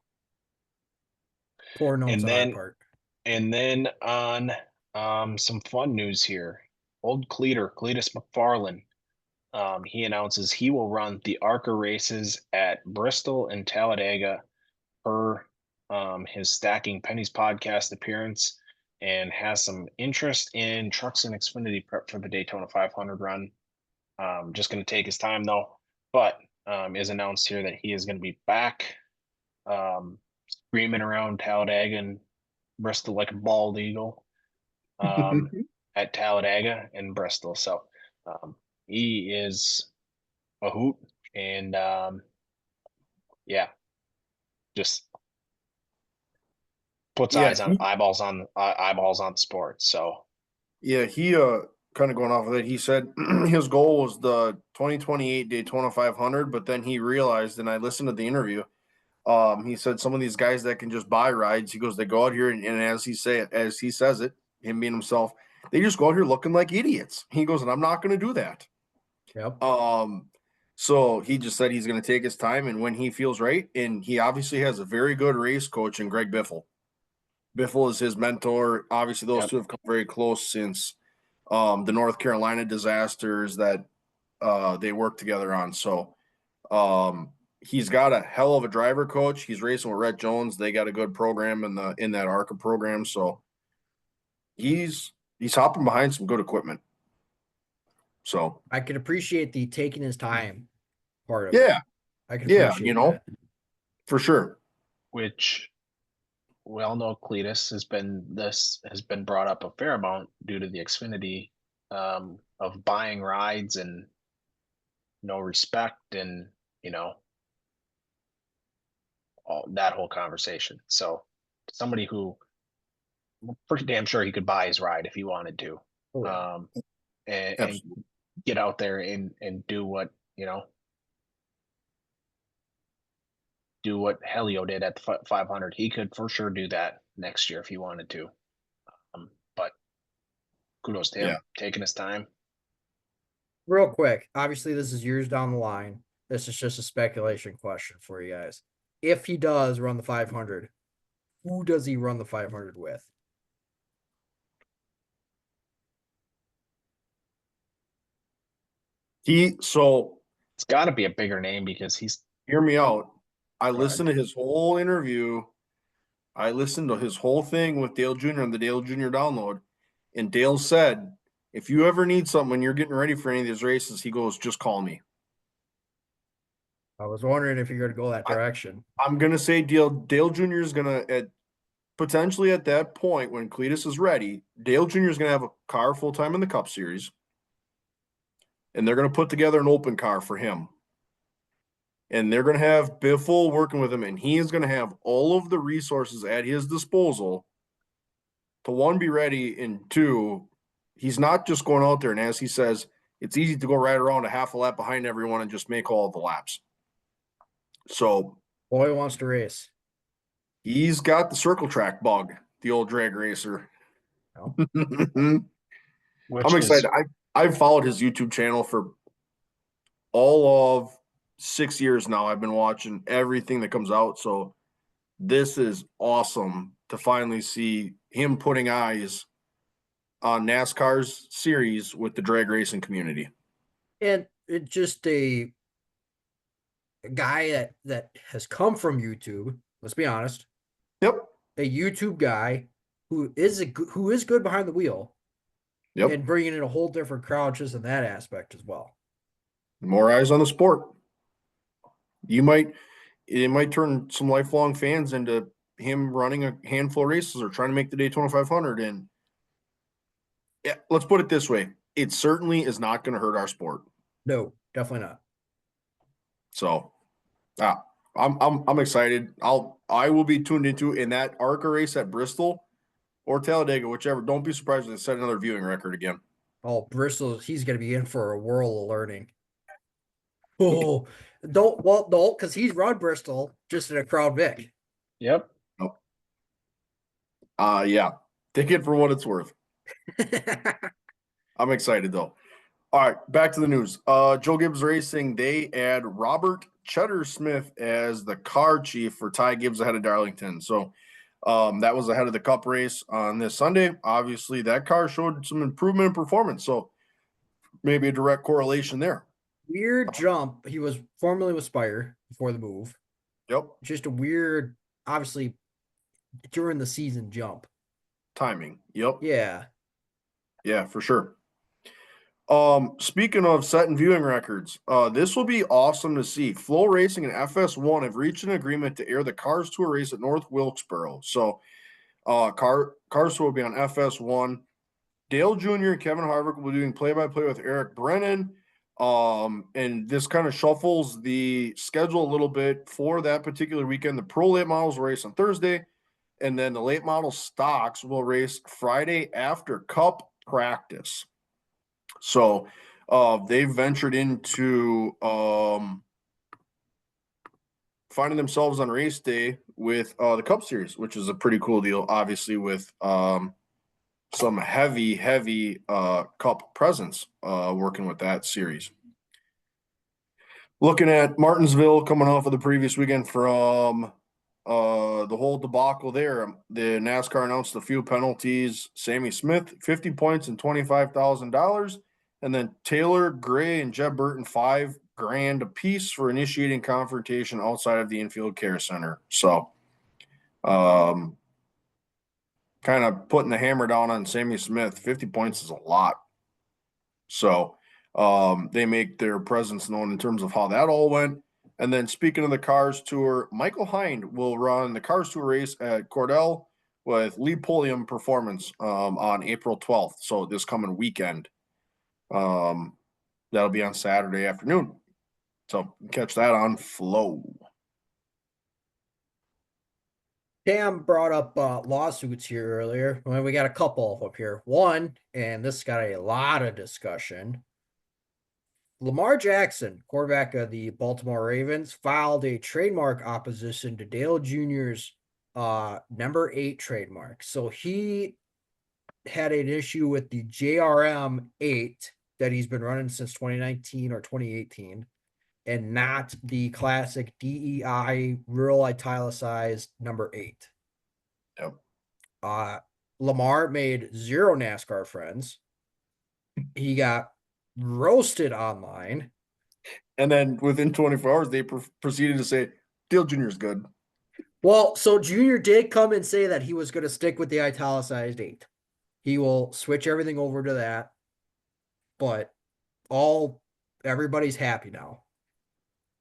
Poor knows And the hard then part. And then on some fun news here, old Cletus McFarlane, he announces he will run the ARCA races at Bristol and Talladega per his Stacking Pennies podcast appearance, and has some interest in trucks and Xfinity prep for the Daytona 500 run. Just going to take his time though, but is announced here that he is going to be back, screaming around Talladega and Bristol like a bald eagle, at Talladega and Bristol. So he is a hoot, and yeah, just puts Yeah, eyeballs on sports. So yeah, he kind of going off of that. He said his goal was the 2028 Daytona 500, but then he realized, and I listened to the interview. He said some of these guys that can just buy rides, he goes, they go out here and as he says it, him being himself, they just go out here looking like idiots. He goes, and I'm not going to do that. Yep. So he just said he's going to take his time and when he feels right, and he obviously has a very good race coach in Greg Biffle. Biffle is his mentor. Obviously, those two have come very close since the North Carolina disasters that they worked together on. So he's got a hell of a driver coach. He's racing with Rhett Jones. They got a good program in that ARCA program. So he's hopping behind some good equipment. So I could appreciate the taking his time part of it. yeah, I can yeah, appreciate that. for sure. which we all know Cletus has been brought up a fair amount due to the Xfinity, of buying rides and no respect, and all that whole conversation. So somebody who I'm pretty damn sure he could buy his ride if he wanted to, Oh, yeah. and Absolutely. get out there and do what do what Helio did at the 500. He could for sure do that next year if he wanted to. But kudos to him, Yeah. taking his time. Real quick, obviously this is years down the line. This is just a speculation question for you guys. If he does run the 500, who does he run the 500 with? So It's got to be a bigger name because he's hear me out. I Go ahead. listened to his whole interview. I listened to his whole thing with Dale Jr. on the Dale Jr. download. And Dale said, if you ever need something when you're getting ready for any of these races, he goes, just call me. I was wondering if you're going to go that direction. I'm going to say Dale Jr. is going to, potentially at that point when Cletus is ready, Dale Jr. is going to have a car full time in the Cup Series. And they're going to put together an open car for him. And they're going to have Biffle working with him. And he is going to have all of the resources at his disposal to one, be ready, and two, he's not just going out there. And as he says, it's easy to go right around a half a lap behind everyone and just make all of the laps. So Boy wants to race. he's got the circle track bug, the old drag racer. Oh. I'm excited. I've followed his YouTube channel for all of 6 years now. I've been watching everything that comes out. So this is awesome to finally see him putting eyes on NASCAR's series with the drag racing community. And it's just a guy that has come from YouTube. Let's be honest. Yep. A YouTube guy who is good behind the wheel. Yep. And bringing in a whole different crowd just in that aspect as well. More eyes on the sport. It might turn some lifelong fans into him running a handful of races or trying to make the Daytona 500. And yeah, let's put it this way: it certainly is not going to hurt our sport. No, definitely not. So, I'm excited. I will be tuned into in that ARCA race at Bristol or Talladega, whichever. Don't be surprised if they set another viewing record again. Oh, Bristol, he's going to be in for a whirl of learning. Oh, don't, because he's run Bristol just in a crowd Vic. Yep. Yeah. Take it for what it's worth. I'm excited though. All right, back to the news. Joe Gibbs Racing, they add Robert Cheddar Smith as the car chief for Ty Gibbs ahead of Darlington. So that was ahead of the Cup race on this Sunday. Obviously, that car showed some improvement in performance. So maybe a direct correlation there. Weird jump. He was formerly with Spire before the move. Yep. Just a weird, obviously, during the season jump. Timing. Yep. Yeah. Yeah, for sure. Speaking of setting viewing records, this will be awesome to see. Flow Racing and FS1 have reached an agreement to air the Cars Tour race at North Wilkesboro. So, Cars Tour will be on FS1. Dale Jr. and Kevin Harvick will be doing play-by-play with Eric Brennan. And this kind of shuffles the schedule a little bit for that particular weekend. The Pro Late Models will race on Thursday, and then the Late Model Stocks will race Friday after Cup practice. So they've ventured into finding themselves on race day with the Cup Series, which is a pretty cool deal, obviously, with some heavy Cup presence working with that series. Looking at Martinsville coming off of the previous weekend from the whole debacle there, the NASCAR announced a few penalties. Sammy Smith, 50 points and $25,000. And then Taylor Gray and Jeb Burton, $5,000 apiece for initiating confrontation outside of the infield care center. So, kind of putting the hammer down on Sammy Smith. 50 points is a lot. So, they make their presence known in terms of how that all went. And then speaking of the Cars Tour, Michael Hind will run the Cars Tour race at Cordell with Lee Pulliam Performance on April 12th. So this coming weekend. That'll be on Saturday afternoon. So catch that on Flow. Cam brought up lawsuits here earlier. Well, we got a couple of them up here. One, and this got a lot of discussion. Lamar Jackson, quarterback of the Baltimore Ravens, filed a trademark opposition to Dale Jr.'s number 8 trademark. So he had an issue with the JRM 8 that he's been running since 2019 or 2018, and not the classic DEI rural italicized number 8. Yep. Lamar made 0 NASCAR friends. He got roasted online. And then within 24 hours, they proceeded to say, Dale Jr. is good. Well, so Junior did come and say that he was going to stick with the italicized 8. He will switch everything over to that. But everybody's happy now.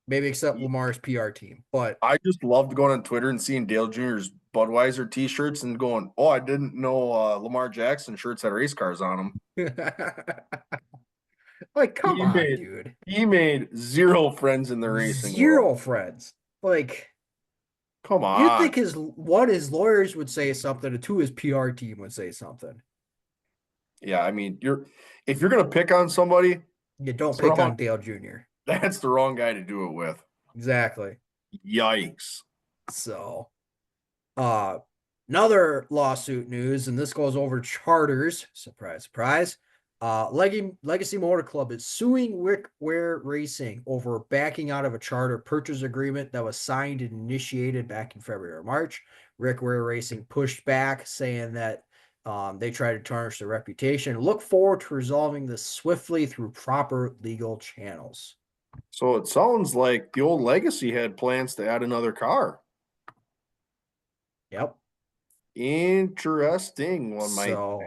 Maybe except Lamar's PR team. But I just loved going on Twitter and seeing Dale Jr.'s Budweiser t-shirts and going, oh, I didn't know Lamar Jackson shirts had race cars on them. Like, come on, dude. He made 0 friends in the racing 0 world. friends. Like, come on. You'd think his lawyers would say something, and 2, his PR team would say something. Yeah, I mean, if you're gonna pick on somebody, you don't pick on Dale Jr. That's the wrong guy to do it with. Exactly. Yikes. So, another lawsuit news, and this goes over charters. Surprise, surprise. Legacy Motor Club is suing Rick Ware Racing over backing out of a charter purchase agreement that was signed and initiated back in February or March. Rick Ware Racing pushed back, saying that they tried to tarnish their reputation. Look forward to resolving this swiftly through proper legal channels. So it sounds like the old Legacy had plans to add another car. Yep. Interesting one, might say.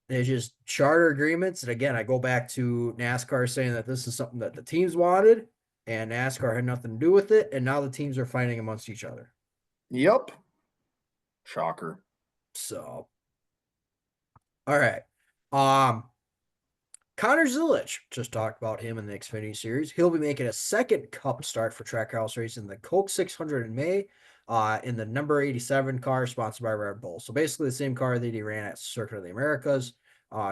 There's just charter agreements. And again, I go back to NASCAR saying that this is something that the teams wanted, and NASCAR had nothing to do with it. And now the teams are fighting amongst each other. Yep. Shocker. So, all right. Connor Zilic, just talked about him in the Xfinity series. He'll be making a second Cup start for Trackhouse Racing, the Coke 600 in May, in the number 87 car sponsored by Red Bull. So basically the same car that he ran at Circuit of the Americas.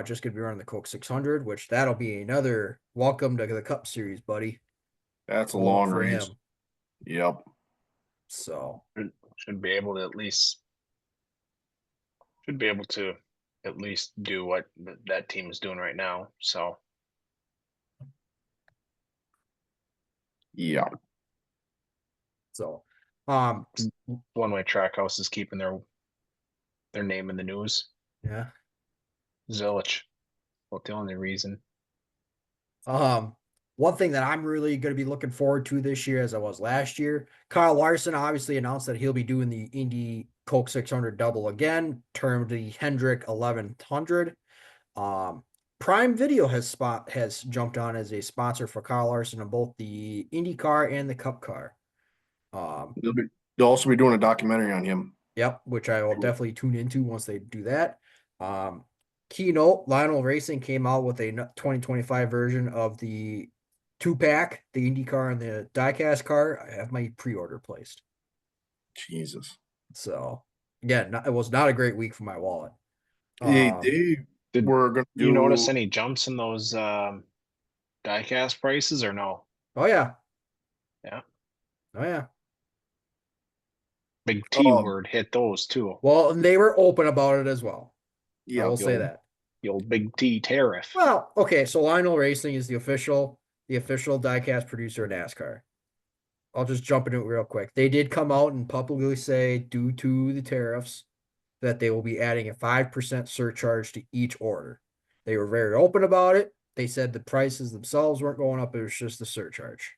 Just going to be running the Coke 600, which that'll be another welcome to the Cup Series, buddy. That's a long race. Him. Yep. So should be able to at least do what that team is doing right now. So yeah. So, One-way Trackhouse is keeping their name in the news. yeah. Zillich. Well, the only reason. One thing that I'm really going to be looking forward to this year, as I was last year, Kyle Larson obviously announced that he'll be doing the Indy Coke 600 double again, termed the Hendrick 1100. Prime Video has jumped on as a sponsor for Kyle Larson on both the Indy car and the Cup car. They'll also be doing a documentary on him. Yep, which I will definitely tune into once they do that. Keynote, Lionel Racing came out with a 2025 version of the 2-pack, the Indy car and the diecast car. I have my pre-order placed. Jesus. So, again, it was not a great week for my wallet. They Did were going to you notice any jumps in those diecast prices or no? Oh, yeah. Yeah. Oh, yeah. Big T word hit those too. Well, and they were open about it as well. Yeah, I will say that. The old Big T tariff. Well, okay, so Lionel Racing is the official diecast producer of NASCAR. I'll just jump into it real quick. They did come out and publicly say, due to the tariffs, that they will be adding a 5% surcharge to each order. They were very open about it. They said the prices themselves weren't going up, it was just the surcharge.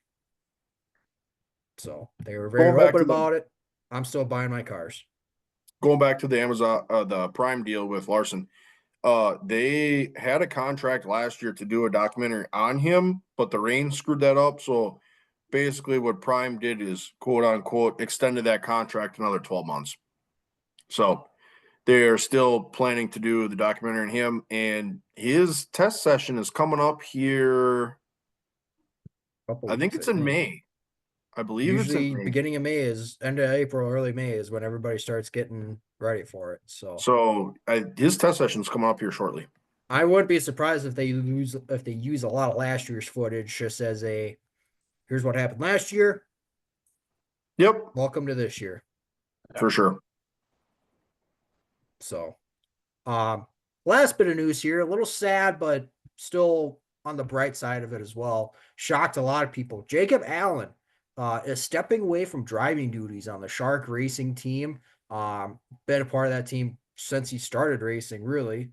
So they were very open about it. I'm still buying my cars. Going back to the Amazon, the Prime deal with Larson, they had a contract last year to do a documentary on him, but the rain screwed that up. So basically, what Prime did is, quote unquote, extended that contract another 12 months. So they're still planning to do the documentary on him, and his test session is coming up here. I think it's in May. I believe Usually it's in May. beginning of May is end of April, early May is when everybody starts getting ready for it. So his test session is coming up here shortly. I wouldn't be surprised if they use a lot of last year's footage just as a here's what happened last year. Yep. Welcome to this year. For sure. So last bit of news here, a little sad, but still on the bright side of it as well. Shocked a lot of people. Jacob Allen is stepping away from driving duties on the Shark Racing team. Been a part of that team since he started racing, really.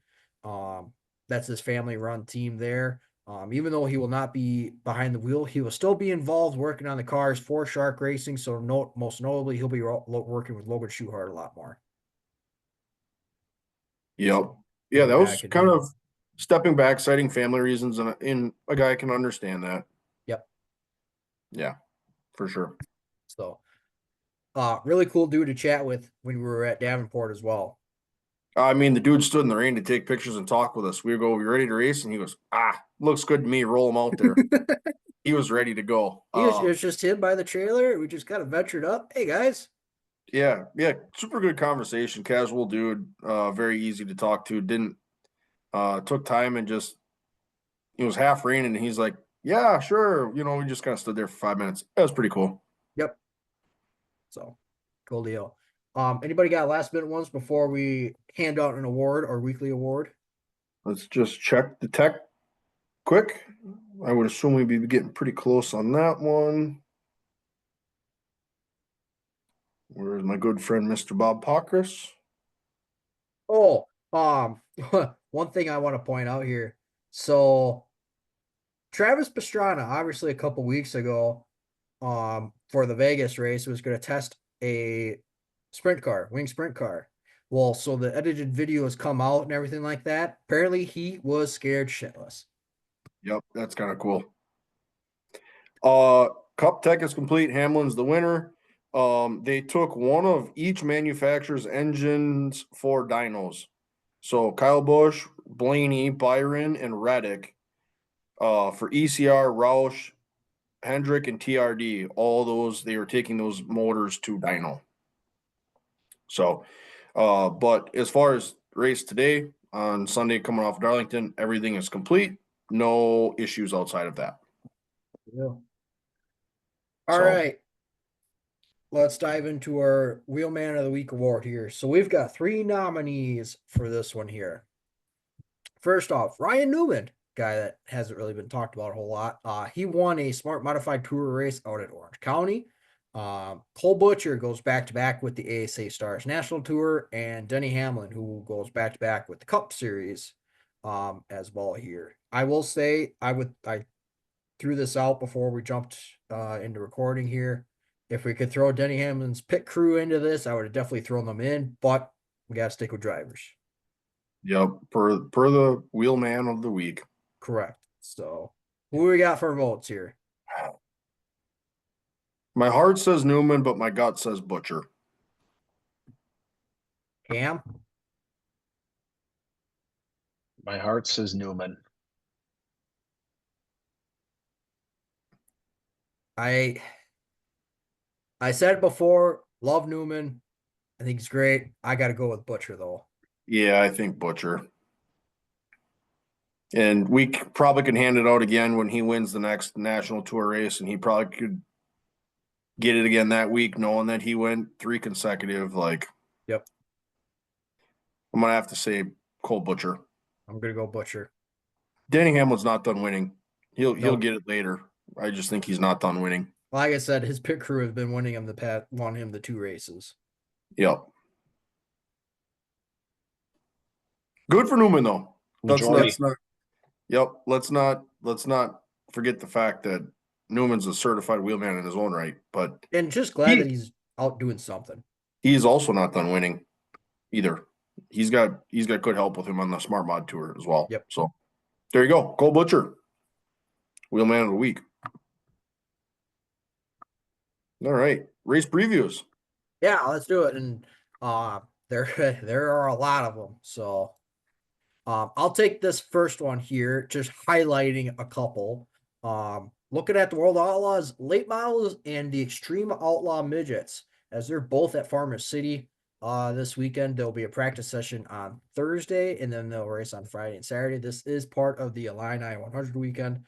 That's his family-run team there. Even though he will not be behind the wheel, he will still be involved working on the cars for Shark Racing. So most notably, he'll be working with Logan Schuchart a lot more. Yep. So, yeah, that was kind of stepping back, citing family reasons, and a guy can understand that. Yep. Yeah, for sure. So, really cool dude to chat with when we were at Davenport as well. I mean, the dude stood in the rain to take pictures and talk with us. We go, "You ready to race?" And he goes, looks good to me. Roll him out there. He was ready to go. It was just him by the trailer. We just kind of ventured up. Hey, guys. Yeah. Super good conversation. Casual dude. Very easy to talk to. Didn't took time and just it was half raining and he's like, "Yeah, sure." We just kind of stood there for 5 minutes. That was pretty cool. Yep. So cool deal. Anybody got last minute ones before we hand out an award or weekly award? Let's just check the tech quick. I would assume we'd be getting pretty close on that one. Where's my good friend, Mr. Bob Pockris? Oh, one thing I want to point out here. So Travis Pastrana, obviously a couple weeks ago, for the Vegas race, was going to test a wing sprint car. Well, so the edited video has come out and everything like that. Apparently, he was scared shitless. Yep, that's kind of cool. Cup Tech is complete. Hamlin's the winner. They took one of each manufacturer's engines for dynos. So Kyle Busch, Blaney, Byron, and Reddick. For ECR, Roush, Hendrick, and TRD, all those, they were taking those motors to dyno. So, but as far as race today on Sunday coming off Darlington, everything is complete. No issues outside of that. Yeah. All right. Let's dive into our Wheelman of the Week award here. So we've got 3 nominees for this one here. First off, Ryan Newman, guy that hasn't really been talked about a whole lot. He won a Smart Modified Tour race out at Orange County. Cole Butcher goes back to back with the ASA Stars National Tour, and Denny Hamlin, who goes back to back with the Cup Series, as well here. I will say I threw this out before we jumped into recording here. If we could throw Denny Hamlin's pit crew into this, I would have definitely thrown them in, but we got to stick with drivers. Yep, per the wheelman of the week. Correct. So, who we got for votes here? My heart says Newman, but my gut says Butcher. Cam? My heart says Newman. I said it before, love Newman. I think he's great. I got to go with Butcher, though. Yeah, I think Butcher. And we probably can hand it out again when he wins the next national tour race, and he probably could get it again that week, knowing that he went 3 consecutive. Like, Yep. I'm gonna have to say Cole Butcher. I'm going to go Butcher. Danny Hamlin's not done winning. He'll Nope. get it later. I just think he's not done winning. Like I said, his pit crew has been winning him won him the 2 races. Yep. Good for Newman though. Majority. Let's not forget the fact that Newman's a certified wheelman in his own right, but And just glad that he's out doing something. he's also not done winning either. He's got good help with him on the Smart Mod Tour as well. Yep. So there you go. Cole Butcher, wheelman of the week. All right. Race previews. Yeah, let's do it. And there are a lot of them. So I'll take this first one here, just highlighting a couple. Looking at the World Outlaws late models and the Extreme Outlaw Midgets, as they're both at Farmers City this weekend. There'll be a practice session on Thursday, and then they'll race on Friday and Saturday. This is part of the Illini 100 weekend.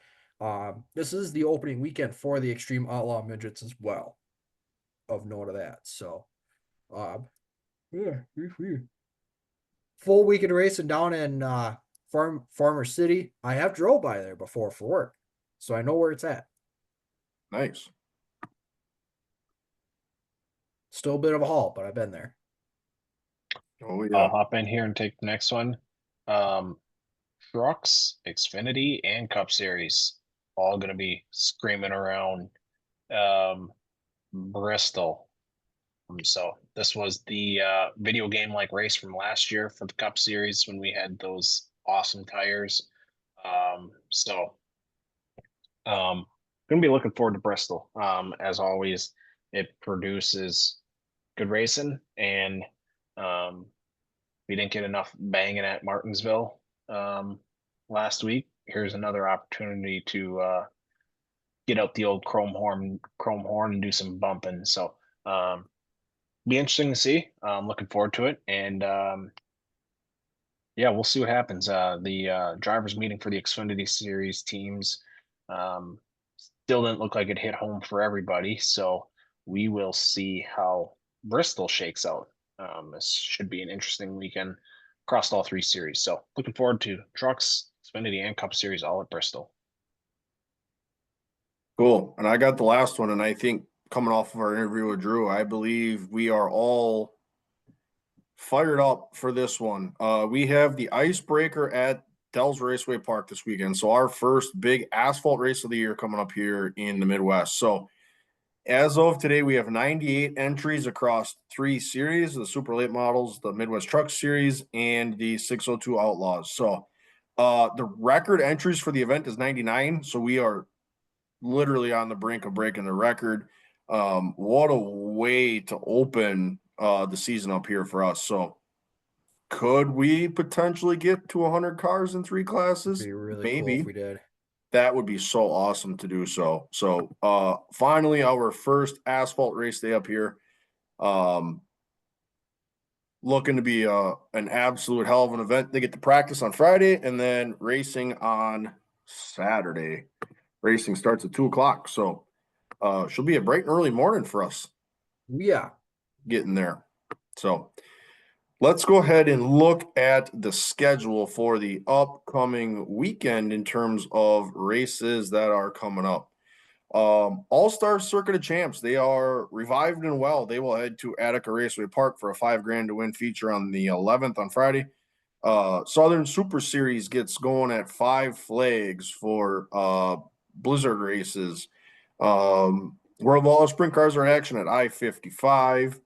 This is the opening weekend for the Extreme Outlaw Midgets as well. Of note of that. So, yeah, full weekend racing down in Farmer City. I have drove by there before for work, so I know where it's at. Nice. Still a bit of a haul, but I've been there. Oh I'll yeah. hop in here and take the next one. Trucks, Xfinity, and Cup Series all going to be screaming around Bristol. So this was the video game like race from last year for the Cup Series when we had those awesome tires. Gonna be looking forward to Bristol. As always, it produces good racing, and we didn't get enough banging at Martinsville last week. Here's another opportunity to get out the old chrome horn and do some bumping. So be interesting to see. I'm looking forward to it, and yeah, we'll see what happens. The drivers meeting for the Xfinity Series teams still didn't look like it hit home for everybody, so we will see how Bristol shakes out. This should be an interesting weekend across all 3 series. So looking forward to Trucks, Xfinity, and Cup Series all at Bristol. Cool. And I got the last one, and I think coming off of our interview with Drew, I believe we are all fired up for this one. We have the icebreaker at Dells Raceway Park this weekend. So our first big asphalt race of the year coming up here in the Midwest. So as of today, we have 98 entries across 3 series, the Super Late Models, the Midwest Truck Series, and the 602 Outlaws. So the record entries for the event is 99. So we are literally on the brink of breaking the record. What a way to open the season up here for us. So could we potentially get to 100 cars in 3 classes? It'd be really Maybe. cool if we did. That would be so awesome to do so. So finally our first asphalt race day up here. Looking to be an absolute hell of an event. They get to practice on Friday and then racing on Saturday. Racing starts at 2:00. So should be a bright and early morning for us. Yeah. Getting there. So let's go ahead and look at the schedule for the upcoming weekend in terms of races that are coming up. All-Star Circuit of Champs, they are revived and well. They will head to Attica Raceway Park for a $5,000 to win feature on the 11th on Friday. Southern Super Series gets going at Five Flags for Blizzard races. World of All Sprint Cars are in action at I-55.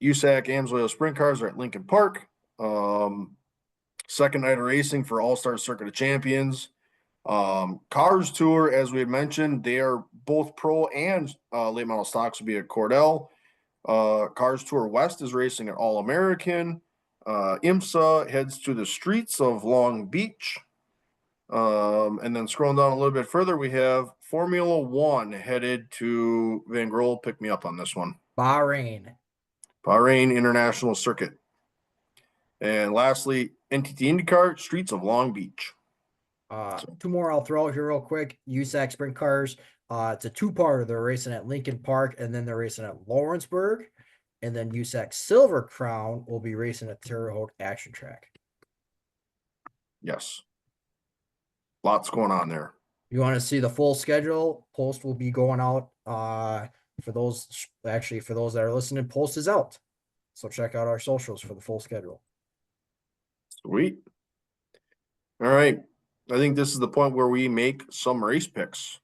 USAC Amsoil Sprint Cars are at Lincoln Park. Second night of racing for All-Star Circuit of Champions. Cars Tour, as we had mentioned, they are both pro and late model stocks will be at Cordell. Cars Tour West is racing at All American. IMSA heads to the streets of Long Beach. And then scrolling down a little bit further, we have Formula One headed to Van Grohl. Pick me up on this one. Bahrain. Bahrain International Circuit. And lastly, NTT IndyCar, Streets of Long Beach. Two more I'll throw out here real quick. USAC Sprint Cars. It's a two-parter. They're racing at Lincoln Park, and then they're racing at Lawrenceburg. And then USAC Silver Crown will be racing at Terre Haute Action Track. Yes. Lots going on there. You want to see the full schedule? Post will be going out. For those that are listening, post is out. So check out our socials for the full schedule. Sweet. All right. I think this is the point where we make some race picks.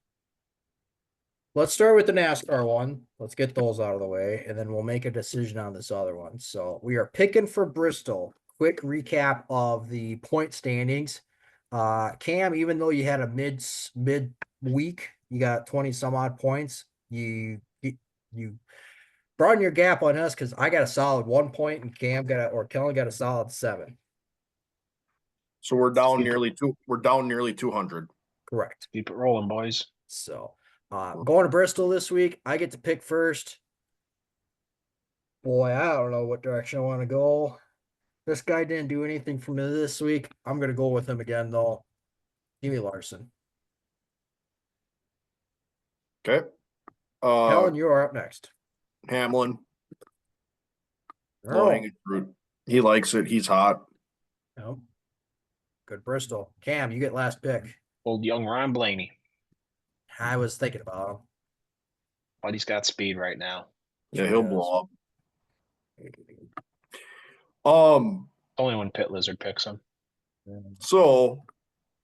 Let's start with the NASCAR one. Let's get those out of the way, and then we'll make a decision on this other one. So we are picking for Bristol. Quick recap of the point standings. Cam, even though you had a mid week, you got 20 some odd points. You broaden your gap on us because I got a solid 1 point, and Kellen got a solid 7. So we're down nearly 200. Correct. Keep it rolling, boys. So going to Bristol this week, I get to pick first. Boy, I don't know what direction I want to go. This guy didn't do anything for me this week. I'm going to go with him again, though. Jimmy Larson. Okay. Helen, you are up next. Hamlin. Earl. Low-hanging fruit. He likes it. He's hot. Yep. Good Bristol. Cam, you get last pick. Old young Ron Blaney. I was thinking about him. But he's got speed right now. Yeah, he'll blow up. Only when Pit Lizard picks him. So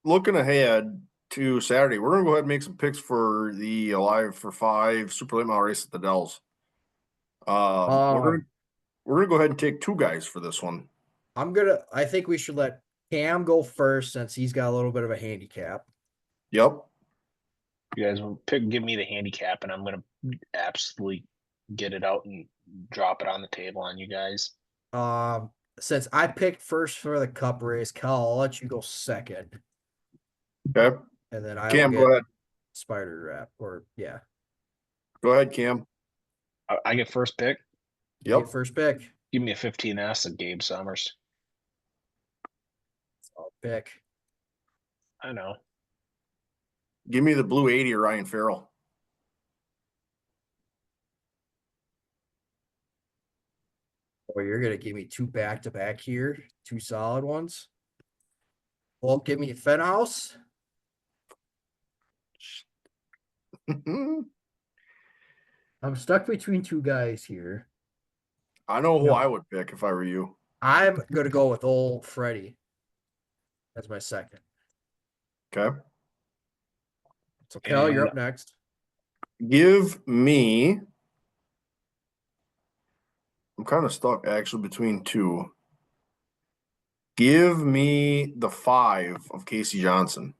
looking ahead to Saturday, we're gonna go ahead and make some picks for the Alive for 5 Super Late Model race at the Dells. We're gonna go ahead and take 2 guys for this one. I think we should let Cam go first since he's got a little bit of a handicap. Yep. You guys will give me the handicap, and I'm gonna absolutely get it out and drop it on the table on you guys. Since I picked first for the Cup race, Cal, I'll let you go second. Okay. And then Cam, go ahead. Spider Wrap, yeah. Go ahead, Cam. I get first pick. Yep. Get first pick. Give me a 15S of Gabe Summers. I'll pick. I know. Give me the blue 80 or Ryan Farrell. Or you're gonna give me 2 back-to-back here, 2 solid ones. Well, give me Fenhouse. I'm stuck between 2 guys here. I know who I would pick if I were you. I'm gonna go with old Freddie as my second. Okay. So Kel, you're up next. Give me. I'm kind of stuck actually between 2. Give me the 5 of Casey Johnson.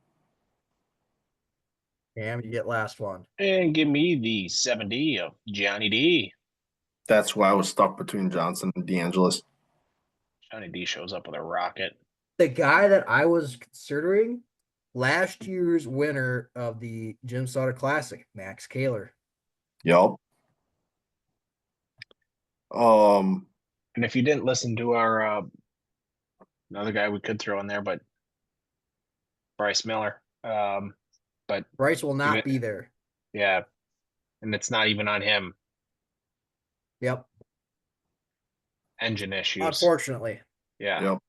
Cam, you get last one. And give me the 70 of Johnny D. That's why I was stuck between Johnson and DeAngelis. Johnny D shows up with a rocket. The guy that I was considering, last year's winner of the Jim Sauter Classic, Max Kaler. Yep. And if you didn't listen to our another guy we could throw in there, but Bryce Miller. But Bryce will not be there. Yeah. And it's not even on him. Yep. Engine issues. Unfortunately. Yeah. Yep.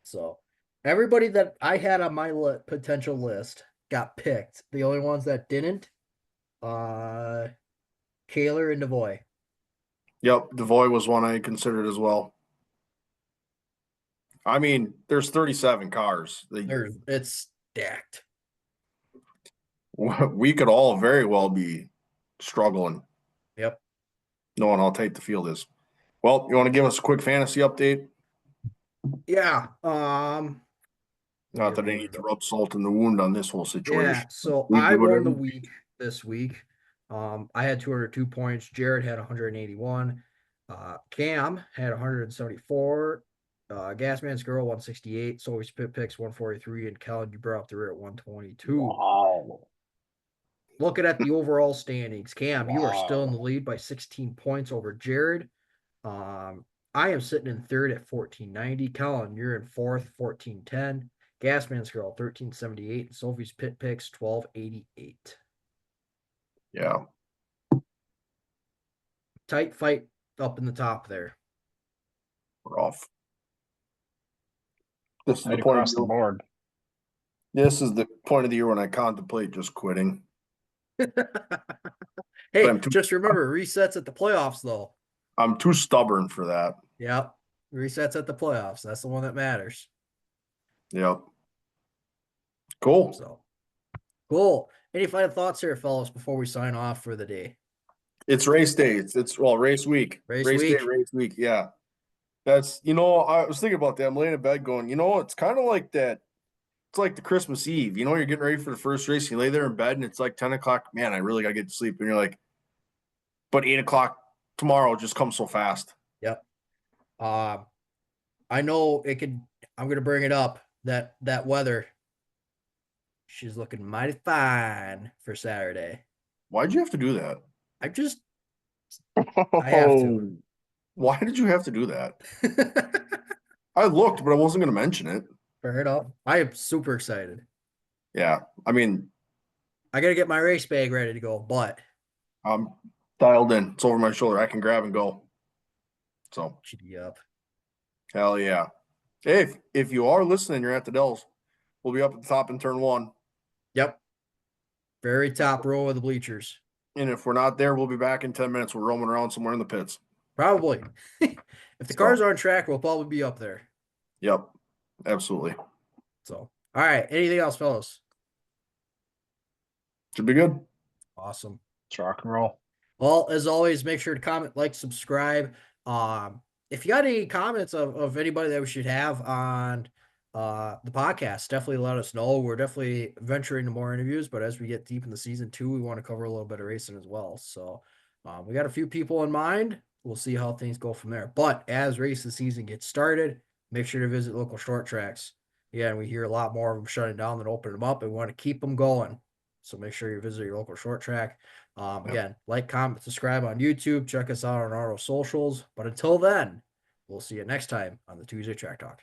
So everybody that I had on my potential list got picked. The only ones that didn't, Kaler and Devoy. Yep, Devoy was one I considered as well. I mean, there's 37 cars. It's stacked. We could all very well be struggling, Yep. knowing how tight the field is. Well, you want to give us a quick fantasy update? Yeah. Not that I need to rub salt in the wound on this whole situation. Yeah. So We I do won the whatever. week this week. I had 202 points. Jared had 181. Cam had 174. Gasman's Girl 168. So we pit picks 143. And Kellen, you brought up the rear at 122. Wow. Looking at the overall standings, Cam, you are still in the Wow. lead by 16 points over Jared. I am sitting in third at 1490. Kellen, you're in fourth, 1410. Gasman's Girl 1378. And Sophie's Pit Picks 1288. Yeah. Tight fight up in the top there. Rough. This is Right the point across of the the year. board. This is the point of the year when I contemplate just quitting. Hey, I'm too, just remember resets at the playoffs, though. I'm too stubborn for that. Yep. Resets at the playoffs. That's the one that matters. Yep. Cool. So cool. Any final thoughts here, fellas, before we sign off for the day? It's race day. It's race week. Race day, week. race week. Yeah. That's I was thinking about that. I'm laying in bed going, it's kind of like that. It's like the Christmas Eve. You're getting ready for the first race. You lay there in bed and it's like 10 o'clock. Man, I really gotta get to sleep. And you're like, but 8 o'clock tomorrow just comes so fast. Yep. I know I'm gonna bring it up that weather. She's looking mighty fine for Saturday. Why'd you have to do that? I have to. Why did you have to do that? I looked, but I wasn't going to mention it. Fair enough. I am super excited. Yeah. I mean, I got to get my race bag ready to go, but I'm dialed in. It's over my shoulder. I can grab and go. So, giddy up. hell yeah. Hey, if you are listening, you're at the Dells. We'll be up at the top in turn 1. Yep. Very top row of the bleachers. And if we're not there, we'll be back in 10 minutes. We're roaming around somewhere in the pits. Probably. If the cars are on track, we'll probably be up there. Yep. Absolutely. So, all right. Anything else, fellas? Should be good. Awesome. Let's rock and roll. Well, as always, make sure to comment, like, subscribe. If you got any comments of anybody that we should have on the podcast, definitely let us know. We're definitely venturing to more interviews, but as we get deep in the season 2, we want to cover a little bit of racing as well. So we got a few people in mind. We'll see how things go from there. But as racing season gets started, make sure to visit local short tracks. Yeah, and we hear a lot more of them shutting down than opening them up, and we want to keep them going. So make sure you visit your local short track. Again, like, comment, subscribe on YouTube. Check us out on our socials. But until then, we'll see you next time on the Tuesday Track Talk.